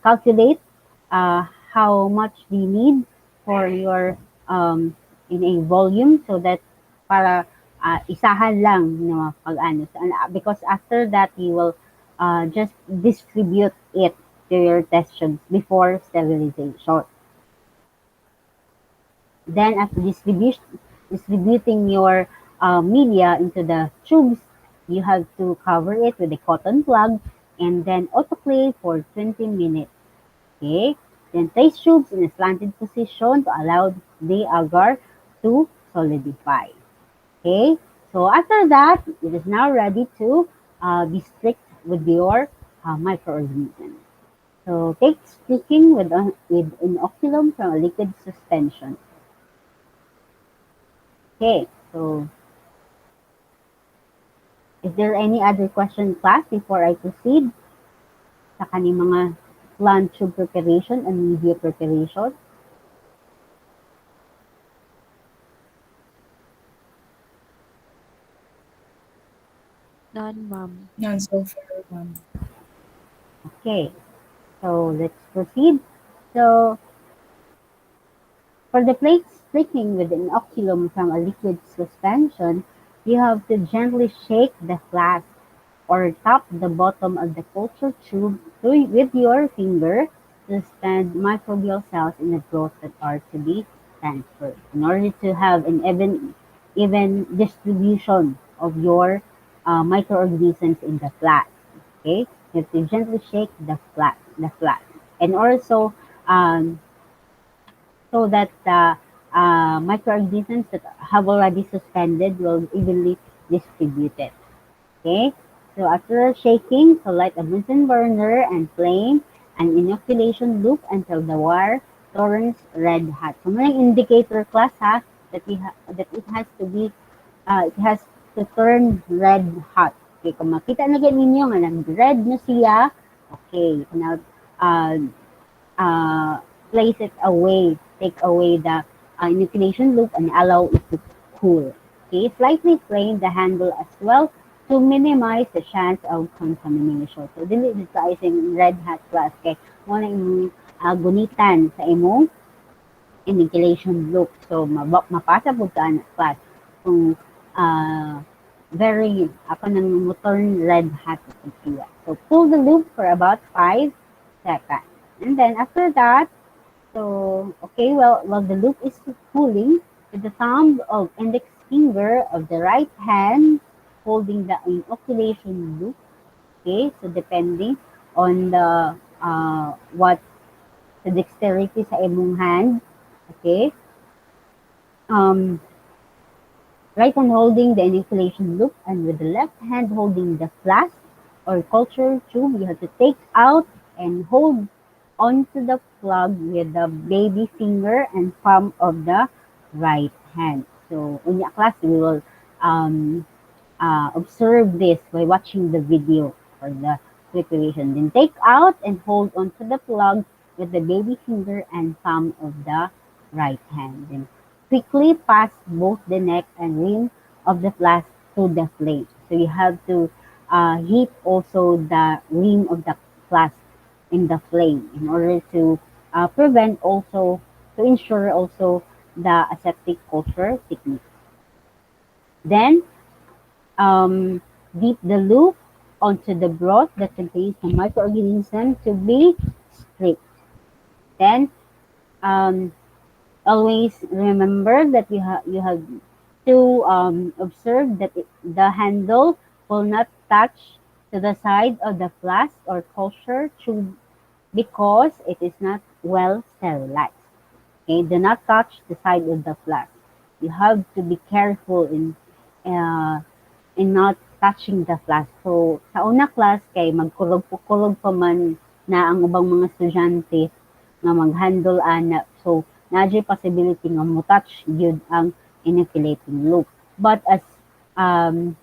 A: calculate how much do you need for your in a volume so that para isahan lang no pag ano because after that you will just distribute it to your test tubes before sterilization. Then after distributing your media into the tubes, you have to cover it with a cotton plug and then autoclave for 20 minutes. Okay? Then place tubes in a slanted position to allow the agar to solidify. Okay? So after that, it is now ready to be strict with your microorganisms. So take streaking with inoculum from a liquid suspension. Okay, so is there any other question, class, before I proceed sa kaning mga plant tube preparation and media preparation?
D: None, ma'am.
B: None so far, ma'am.
A: Okay, so let's proceed. So for the plate sticking with an inoculum from a liquid suspension, you have to gently shake the flask or tap the bottom of the culture tube with your finger to suspend microbial cells in the growth that are to be transferred. In order to have an even distribution of your microorganisms in the flask. Okay, you have to gently shake the flask, and also um, so that the microorganisms that have already suspended will evenly distribute it. Okay, so after shaking, so light a Bunsen burner and flame an inoculation loop until the wire turns red hot. So may indicator class ha that it has to be it has to turn red hot. Okay, kung makita na ninyo nga nag-red na siya, okay, now uh, uh, place it away, take away the inoculation loop and allow it to cool. Okay, slightly flame the handle as well to minimize the chance of contamination. So, dili dito sa isang red hat class kay mo na imong gunitan sa imong inoculation loop. So, mapasa po ka na class kung very ako nang turn red hat siya. So, pull the loop for about 5 seconds. And then after that, so okay, while the loop is pulling, with the thumb of index finger of the right hand holding the inoculation loop. Okay, so depending on the what the dexterity sa imong hand. Okay, um, right hand holding the inoculation loop and with the left hand holding the flask or culture tube, you have to take out and hold onto the plug with the baby finger and palm of the right hand. So, unya class, we will um, observe this by watching the video for the preparation. Then take out and hold onto the plug with the baby finger and palm of the right hand. Then quickly pass both the neck and rim of the flask to the flame. So you have to heat also the rim of the flask in the flame in order to prevent also, to ensure also the aseptic culture technique. Then um, dip the loop onto the broth that contains the microorganism to be stripped. Then um, always remember that you have to observe that the handle will not touch to the side of the flask or culture tube because it is not well sterilized. Okay, do not touch the side of the flask. You have to be careful uh, in not touching the flask. So, sa una class kay magkulog pa man na ang ubang mga estudyante nga mag-handle ana. So, nadya possibility nga mo touch yun ang inocculating loop. But as um,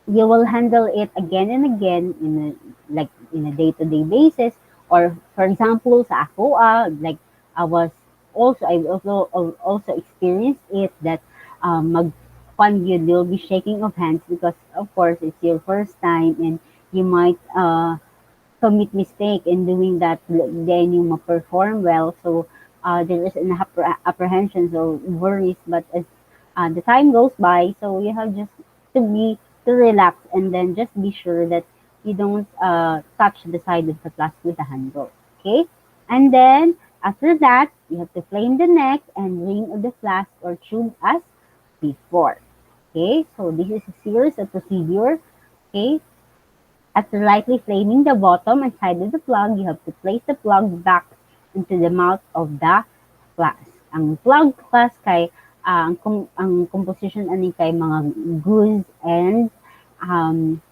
A: you will handle it again and again in a day-to-day basis, or for example sa ako like I also experienced it that mag fun you'll be shaking of hands because of course it's your first time and you might commit mistake in doing that, then you ma perform well. So there is an apprehension, so worries. But as the time goes by, so you have just to relax and then just be sure that you don't touch the side of the flask with the handle. Okay, and then after that, you have to flame the neck and ring of the flask or tube as before. Okay, so this is a series of procedure. Okay, after lightly flaming the bottom and side of the plug, you have to place the plug back into the mouth of the flask. Ang plug flask kay ang composition ani kay mga gauze and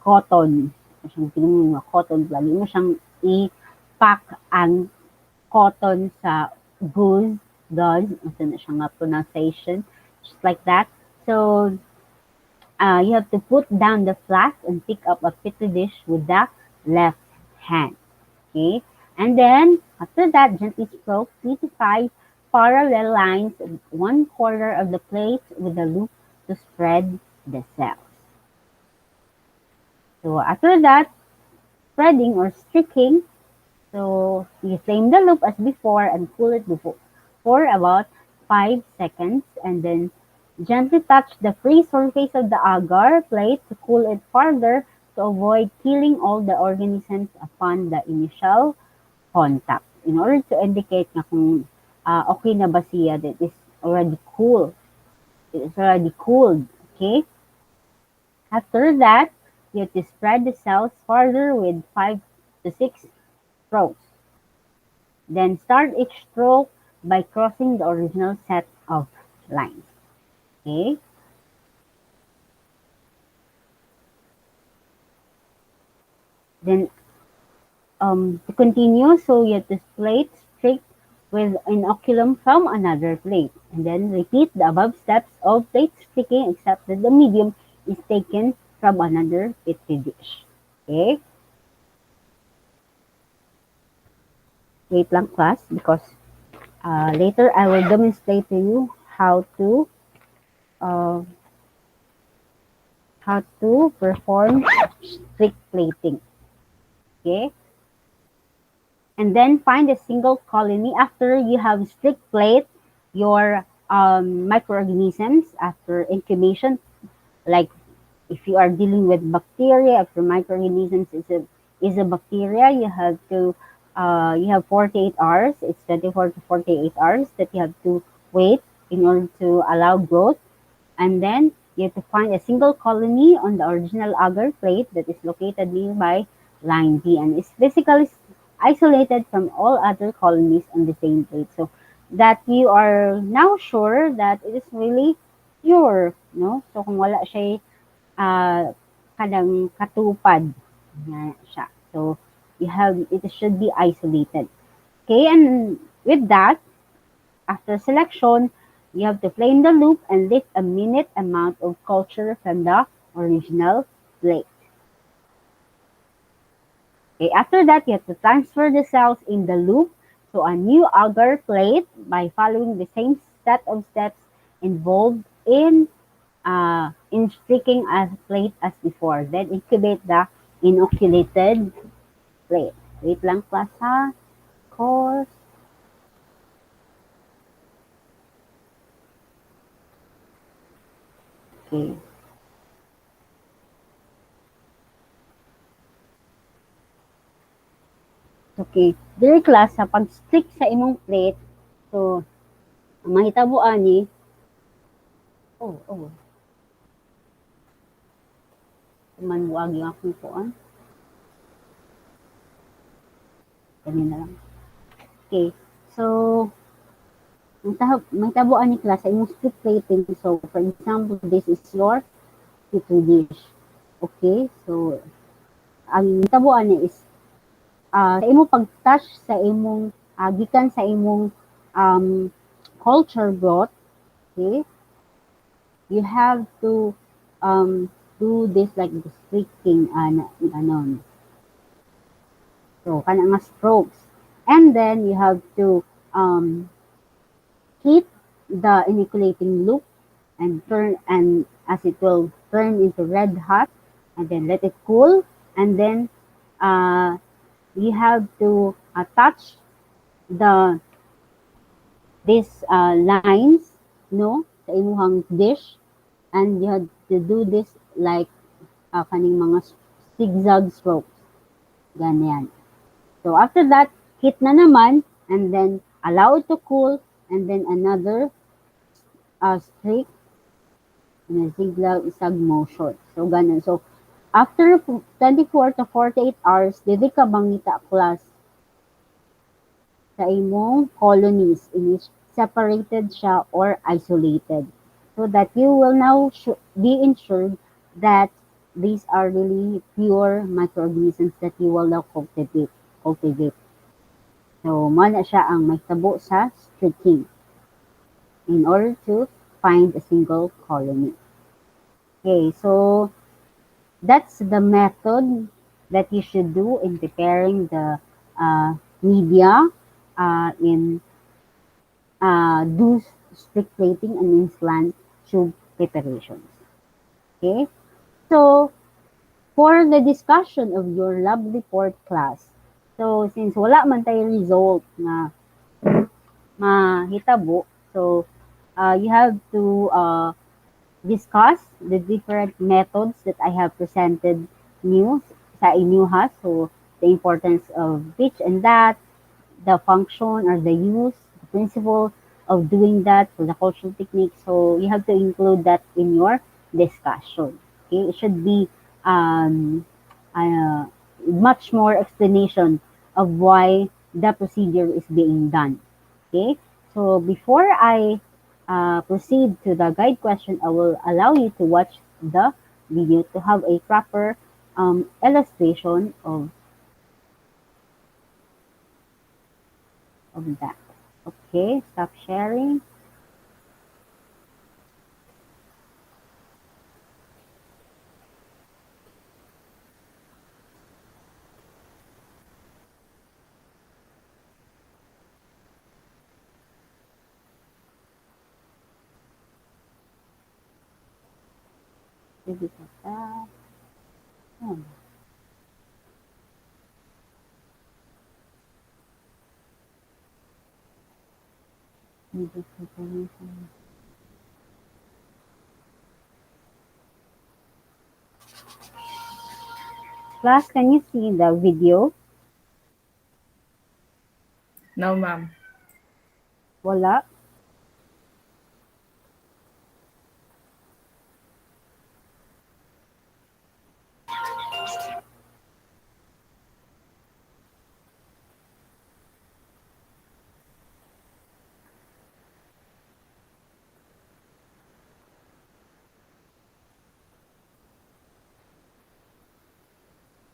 A: cotton. So, siyang tingnan mga cotton plug. Mo siyang i-pack ang cotton sa gauze, ito na siya nga pronunciation, just like that. So, you have to put down the flask and pick up a Petri dish with the left hand. Okay, and then after that, gently stroke 3 to 5 parallel lines of 1/4 of the plate with the loop to spread the cells. So after that, spreading or streaking, so you flame the loop as before and cool it for about 5 seconds and then gently touch the free surface of the agar plate to cool it further to avoid killing all the organisms upon the initial contact. In order to indicate na kung okay na ba siya, that is already cool. It is already cooled. Okay. After that, you have to spread the cells further with 5 to 6 strokes. Then start each stroke by crossing the original set of lines. Okay. Then to continue, so you have to plate straight with inoculum from another plate, and then repeat the above steps of plate sticking, except that the medium is taken from another petri dish. Okay, wait lang class, because later I will demonstrate to you uh, how to perform strict plating. Okay, and then find a single colony after you have strict plate your microorganisms after incubation. Like if you are dealing with bacteria, if your microorganisms is a bacteria, you have 48 hours. It's 24 to 48 hours that you have to wait in order to allow growth. And then you have to find a single colony on the original agar plate that is located nearby line B and is physically isolated from all other colonies on the same plate. So that you are now sure that it is really pure, no? So kung wala siya kanang katupad na siya. So it should be isolated. Okay, and with that, after selection, you have to flame the loop and lift a minute amount of culture from the original plate. Okay, after that, you have to transfer the cells in the loop to a new agar plate by following the same set of steps involved in sticking a plate as before. Then incubate the inoculated plate. Wait lang class ha. Course. Okay. Okay. Dear class, sa pag-stick sa imong plate, so, ang mahitabuan ni, oh, manbuag yung akong kuan. Ganyan na lang. Okay. So, mahitabuan ni class sa imong stick plating. So, for example, this is your petri dish. Okay? So, ang mahitabuan ni is sa imong pag-touch sa imong gikan sa imong um, culture broth, okay, you have to do this like the streaking anon. So kana nga strokes, and then you have to heat the inoculating loop and turn, and as it will turn into red hot, and then let it cool, and then you have to touch the these lines, no, sa imuhang dish, and you have to do this like kaning mga zigzag strokes, ganyan. So after that, heat na naman, and then allow it to cool, and then another streak in a zigzag motion. So ganun. So after 24 to 48 hours, dili ka bangita class sa imong colonies in which separated siya or isolated, so that you will now be ensured that these are really pure microorganisms that you will now cultivate. So mo na siya ang mahitabo sa streaking in order to find a single colony. Okay, so that's the method that you should do in preparing the media in do stick plating and inslant tube preparations. Okay, so for the discussion of your lab report class, so since wala man tayo result na mahitabo, so you have to discuss the different methods that I have presented new sa inyo ha. So the importance of which and that, the function or the use, the principle of doing that for the cultural technique. So you have to include that in your discussion. Okay, it should be um, uh, much more explanation of why the procedure is being done. Okay, so before I proceed to the guide question, I will allow you to watch the video to have a proper illustration of that. Okay, stop sharing. Maybe that. Hmm, maybe information. Class, can you see the video?
B: No, ma'am.
A: Wala.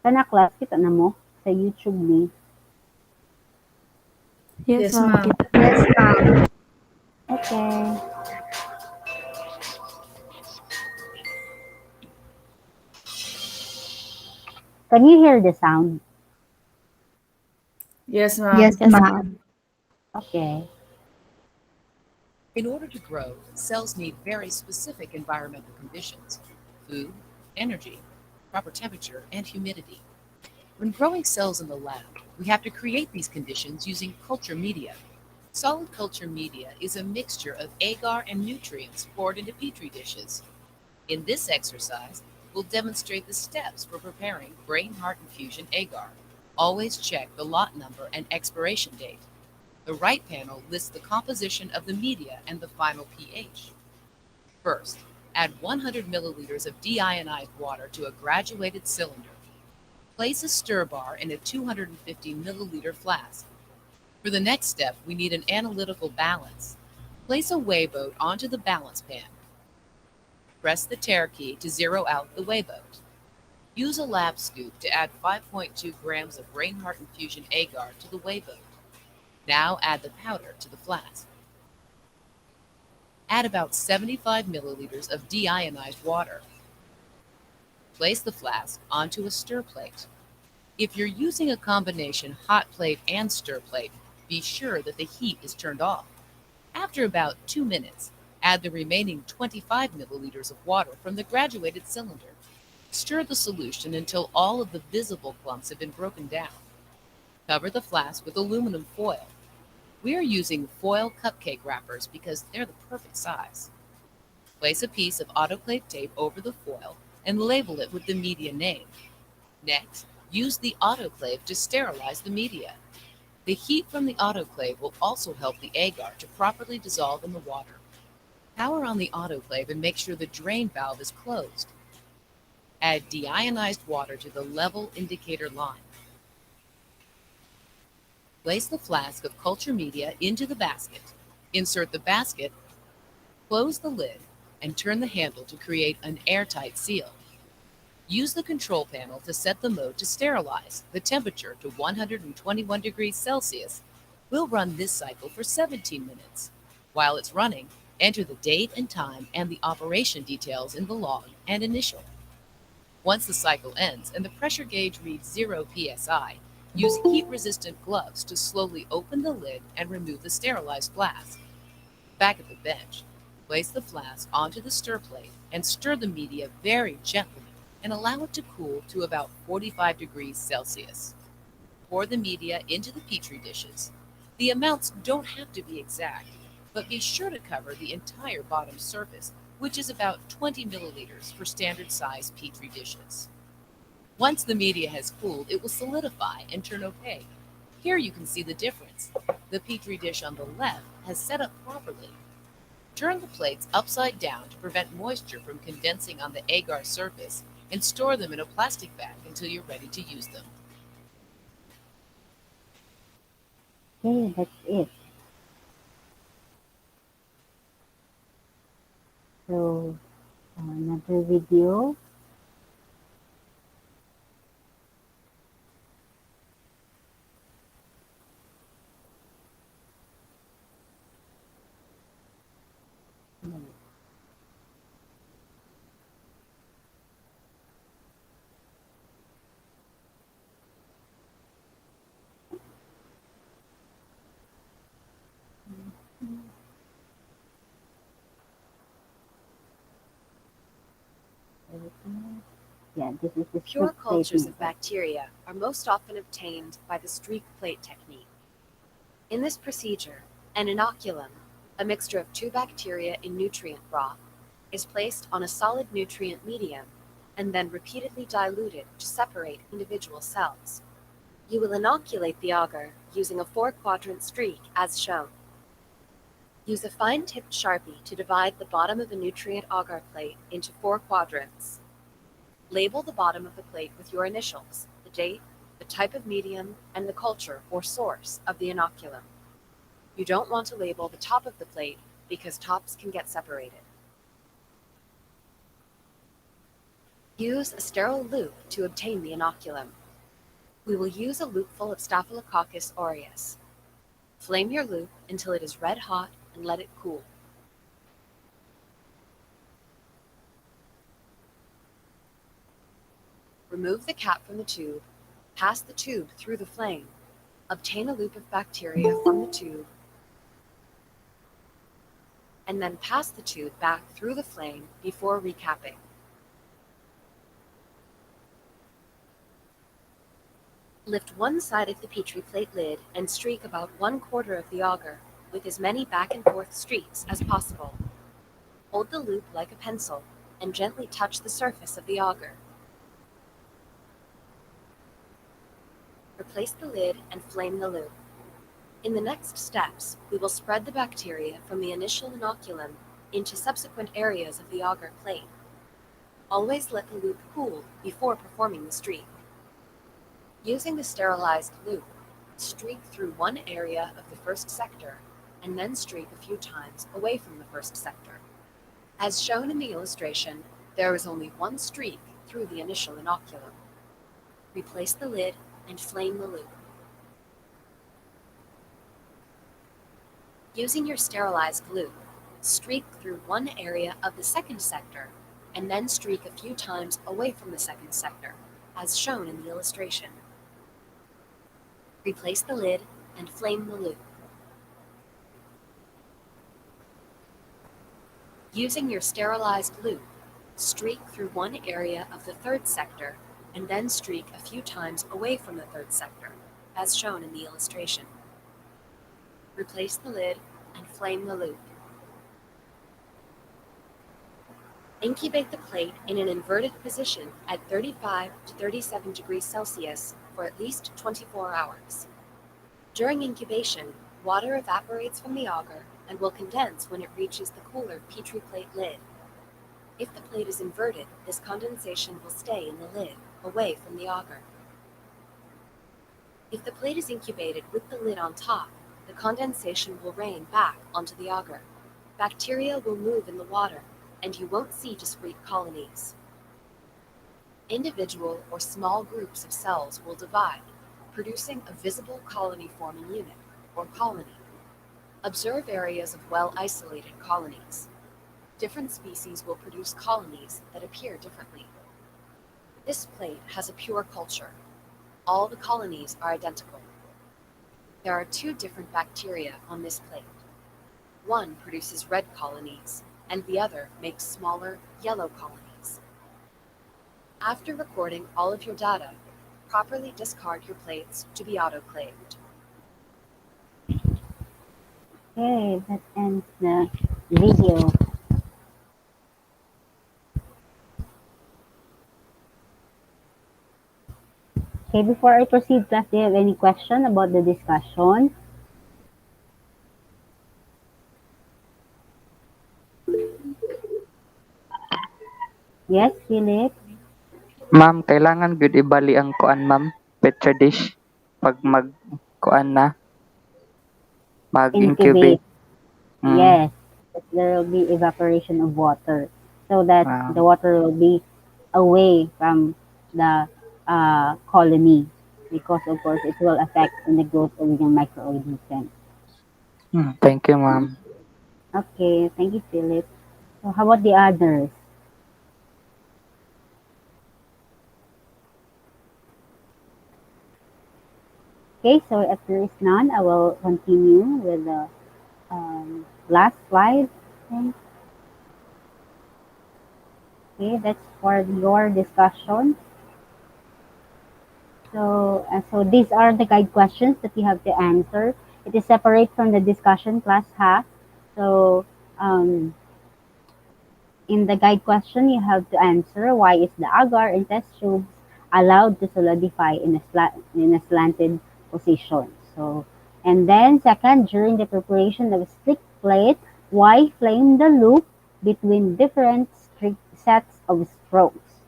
A: Kana class, kita na mo sa YouTube ni.
D: Yes,
B: Yes,
D: ma'am,
B: ma'am.
D: makita.
C: Yes, ma'am.
A: Okay. Can you hear the sound?
B: Yes,
C: Yes,
B: ma'am.
D: Yes, ma'am.
C: ma'am.
A: Okay.
E: In order to grow, cells need very specific environmental conditions: food, energy, proper temperature, and humidity. When growing cells in the lab, we have to create these conditions using culture media. Solid culture media is a mixture of agar and nutrients poured into Petri dishes. In this exercise, we'll demonstrate the steps for preparing brain heart infusion agar. Always check the lot number and expiration date. The right panel lists the composition of the media and the final pH. First, add 100 milliliters of deionized water to a graduated cylinder. Place a stir bar in a 250 milliliter flask. For the next step, we need an analytical balance. Place a weigh boat onto the balance pan. Press the tare key to zero out the weigh boat. Use a lab scoop to add 5.2 grams of brain heart infusion agar to the weigh boat. Now add the powder to the flask. Add about 75 milliliters of deionized water. Place the flask onto a stir plate. If you're using a combination hot plate and stir plate, be sure that the heat is turned off. After about 2 minutes, add the remaining 25 milliliters of water from the graduated cylinder. Stir the solution until all of the visible clumps have been broken down. Cover the flask with aluminum foil. We are using foil cupcake wrappers because they're the perfect size. Place a piece of autoclave tape over the foil and label it with the media name. Next, use the autoclave to sterilize the media. The heat from the autoclave will also help the agar to properly dissolve in the water. Power on the autoclave and make sure the drain valve is closed. Add deionized water to the level indicator line. Place the flask of culture media into the basket. Insert the basket, close the lid, and turn the handle to create an airtight seal. Use the control panel to set the mode to sterilize, the temperature to 121 degrees Celsius. We'll run this cycle for 17 minutes. While it's running, enter the date and time and the operation details in the log and initial. Once the cycle ends and the pressure gauge reads 0 psi, use heat-resistant gloves to slowly open the lid and remove the sterilized flask. Back at the bench, place the flask onto the stir plate and stir the media very gently and allow it to cool to about 45 degrees Celsius. Pour the media into the Petri dishes. The amounts don't have to be exact, but be sure to cover the entire bottom surface, which is about 20 milliliters for standard size Petri dishes. Once the media has cooled, it will solidify and turn opaque. Here you can see the difference. The Petri dish on the left has set up properly. Turn the plates upside down to prevent moisture from condensing on the agar surface and store them in a plastic bag until you're ready to use them.
A: Okay, that's it. So, another video. Yeah, this is the
F: Pure
A: streak plate
F: cultures of
A: method.
F: bacteria are most often obtained by the streak plate technique. In this procedure, an inoculum, a mixture of two bacteria in nutrient broth, is placed on a solid nutrient medium and then repeatedly diluted to separate individual cells. You will inoculate the agar using a 4-quadrant streak as shown. Use a fine-tipped Sharpie to divide the bottom of a nutrient agar plate into 4 quadrants. Label the bottom of the plate with your initials, the date, the type of medium, and the culture or source of the inoculum. You don't want to label the top of the plate because tops can get separated. Use a sterile loop to obtain the inoculum. We will use a loopful of Staphylococcus aureus. Flame your loop until it is red hot and let it cool. Remove the cap from the tube, pass the tube through the flame, obtain a loop of bacteria from the tube, and then pass the tube back through the flame before recapping. Lift one side of the Petri plate lid and streak about 1/4 of the agar with as many back and forth streaks as possible. Hold the loop like a pencil and gently touch the surface of the agar. Replace the lid and flame the loop. In the next steps, we will spread the bacteria from the initial inoculum into subsequent areas of the agar plate. Always let the loop cool before performing the streak. Using the sterilized loop, streak through one area of the first sector and then streak a few times away from the first sector. As shown in the illustration, there is only one streak through the initial inoculum. Replace the lid and flame the loop. Using your sterilized loop, streak through one area of the second sector and then streak a few times away from the second sector, as shown in the illustration. Replace the lid and flame the loop. Using your sterilized loop, streak through one area of the third sector and then streak a few times away from the third sector, as shown in the illustration. Replace the lid and flame the loop. Incubate the plate in an inverted position at 35 to 37 degrees Celsius for at least 24 hours. During incubation, water evaporates from the agar and will condense when it reaches the cooler Petri plate lid. If the plate is inverted, this condensation will stay in the lid, away from the agar. If the plate is incubated with the lid on top, the condensation will rain back onto the agar. Bacteria will move in the water, and you won't see discrete colonies. Individual or small groups of cells will divide, producing a visible colony-forming unit, or colony. Observe areas of well-isolated colonies. Different species will produce colonies that appear differently. This plate has a pure culture. All the colonies are identical. There are 2 different bacteria on this plate. One produces red colonies, and the other makes smaller yellow colonies. After recording all of your data, properly discard your plates to be autoclaved.
A: Okay, that ends the video. Okay, before I proceed, class, do you have any question about the discussion? Yes, Philip?
G: Ma'am, kailangan gyud ibali ang kuan ma'am, petri dish pag mag kuan na,
A: Incubate.
G: mag-incubate. Mm.
A: Yes, there will be evaporation of water so that the
G: Ah,
A: water will be away from the colony because of course it will affect in the growth of your microorganisms.
G: thank you ma'am.
A: Okay, thank you, Philip. So how about the others? Okay, so if there is none, I will continue with the last slide. Okay, okay, that's for your discussion. So these are the guide questions that you have to answer. It is separate from the discussion class half. So um, in the guide question, you have to answer why is the agar in test tubes allowed to solidify in a slanted position. So, and then second, during the preparation of a stick plate, why flame the loop between different sets of strokes?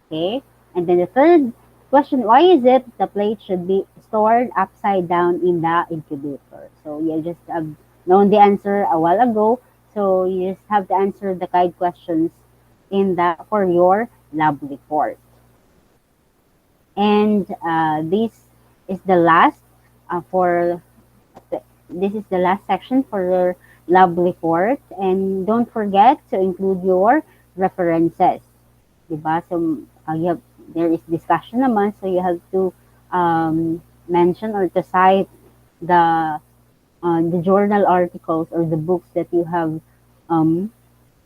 A: Okay. And then the third question, why is it the plate should be stored upside down in the incubator? So you just have known the answer a while ago. So you just have to answer the guide questions in the for your lab report. And this is the last for this is the last section for your lab report. And don't forget to include your references. Diba? So, there is discussion naman, so you have to mention or to cite the journal articles or the books that um,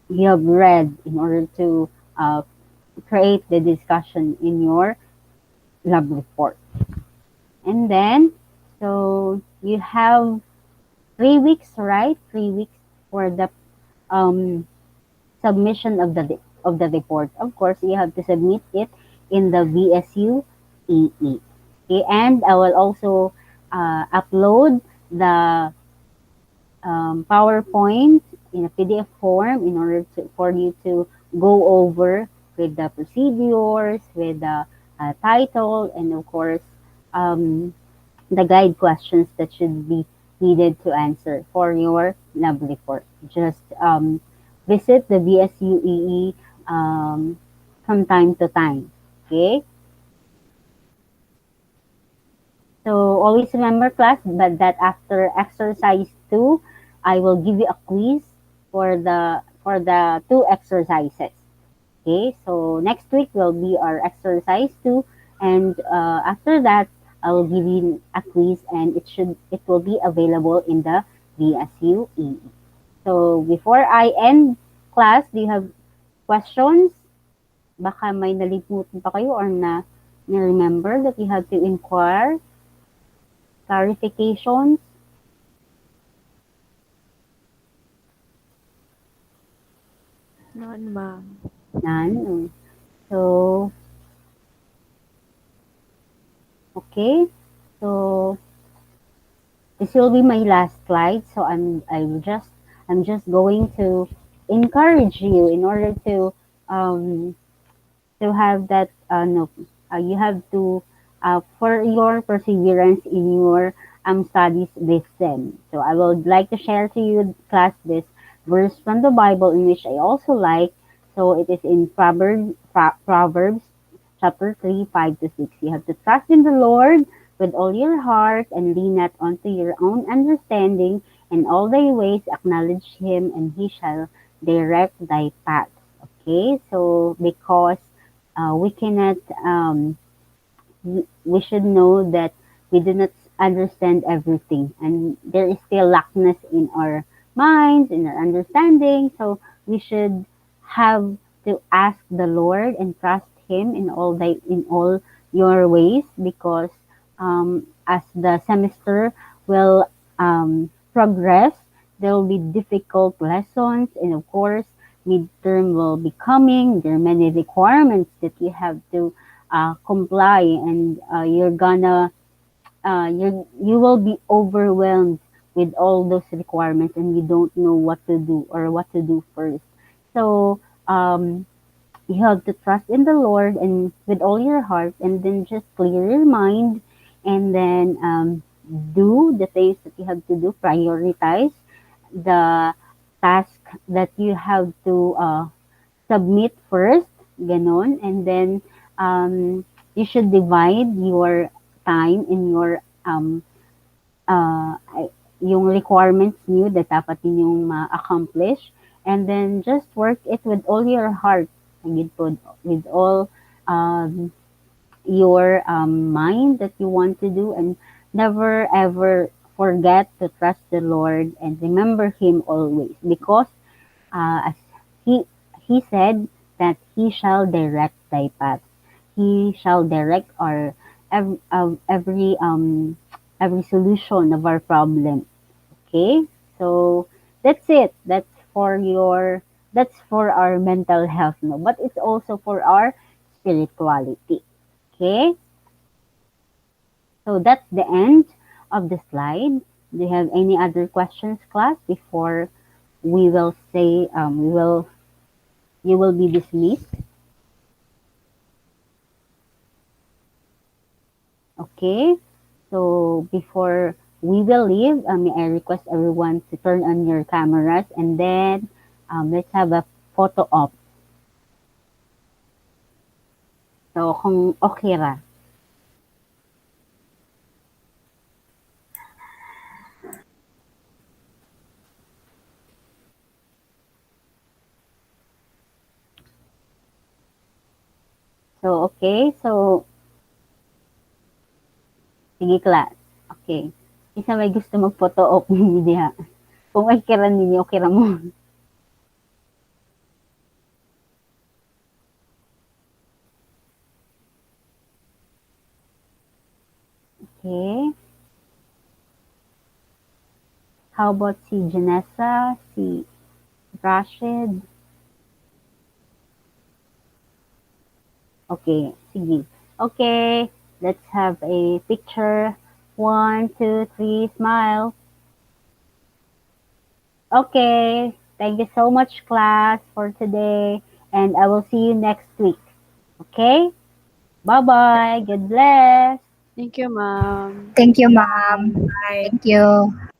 A: you have read in order to uh, create the discussion in your lab report. And then, so you have 3 weeks, right? 3 weeks for the um, submission of the report. Of course, you have to submit it in the VSU EE. Okay, and I will also upload the PowerPoint in a PDF form in order for you to go over with the procedures, with the title, and of course um, the guide questions that should be needed to answer for your lab report. Just visit the BSUEE from time to time. Okay? So always remember class but that after exercise 2, I will give you a quiz for the two exercises. Okay, so next week will be our exercise 2, and after that, I will give you a quiz, and it will be available in the VSU EE. So before I end class, do you have questions? Baka may nalimutan pa kayo or na remember that you have to inquire, clarifications,
D: None, ma'am.
A: none. So okay, so this will be my last slide. So I'm just going to encourage you in order um, to have that no you have to for your perseverance in your studies with them. So I would like to share to you class this verse from the Bible in which I also like. So it is in Proverbs chapter 3 5 to 6. You have to trust in the Lord with all your heart and lean not onto your own understanding. In all thy ways acknowledge him and he shall direct thy path. Okay, so because we cannot we should know that we do not understand everything and there is still lackness in our minds in our understanding, so we should have to ask the Lord and trust him in all your ways because as the semester will progress there will be difficult lessons, and of course midterm will be coming. There are many requirements that you have to comply, and you will be overwhelmed with all those requirements, and you don't know what to do or what to do first. So um, you have to trust in the Lord and with all your heart, and then just clear your mind, and then do the things that you have to do. Prioritize the task that you have to submit first, ganon, and then you should divide your time in your yung requirements niyo that dapat ninyong ma-accomplish, and then just work it with all your heart, with all um, your mind that you want to do, and never ever forget to trust the Lord and remember Him always, because as he he said that He shall direct thy path. He shall direct our every solution of our problem. Okay, so that's it. That's for our mental health, no, but it's also for our spirituality. Okay, so that's the end of the slide. Do you have any other questions, class, before we will say you will be dismissed? Okay, so before we will leave, may I request everyone to turn on your cameras, and then let's have a photo op. So kung okay ra. So okay, so sige class. Okay. Isa may gusto mag-photo op ninyo diha. Kung okay ra ninyo, okay ra mo. Okay. How about si Janessa, si Rashid? Okay, sige. Okay, let's have a picture. 1, 2, 3, smile. Okay, thank you so much, class, for today, and I will see you next week. Okay? Bye-bye. God bless.
D: Thank you, ma'am.
C: Thank you, ma'am.
B: Bye.
C: Thank you.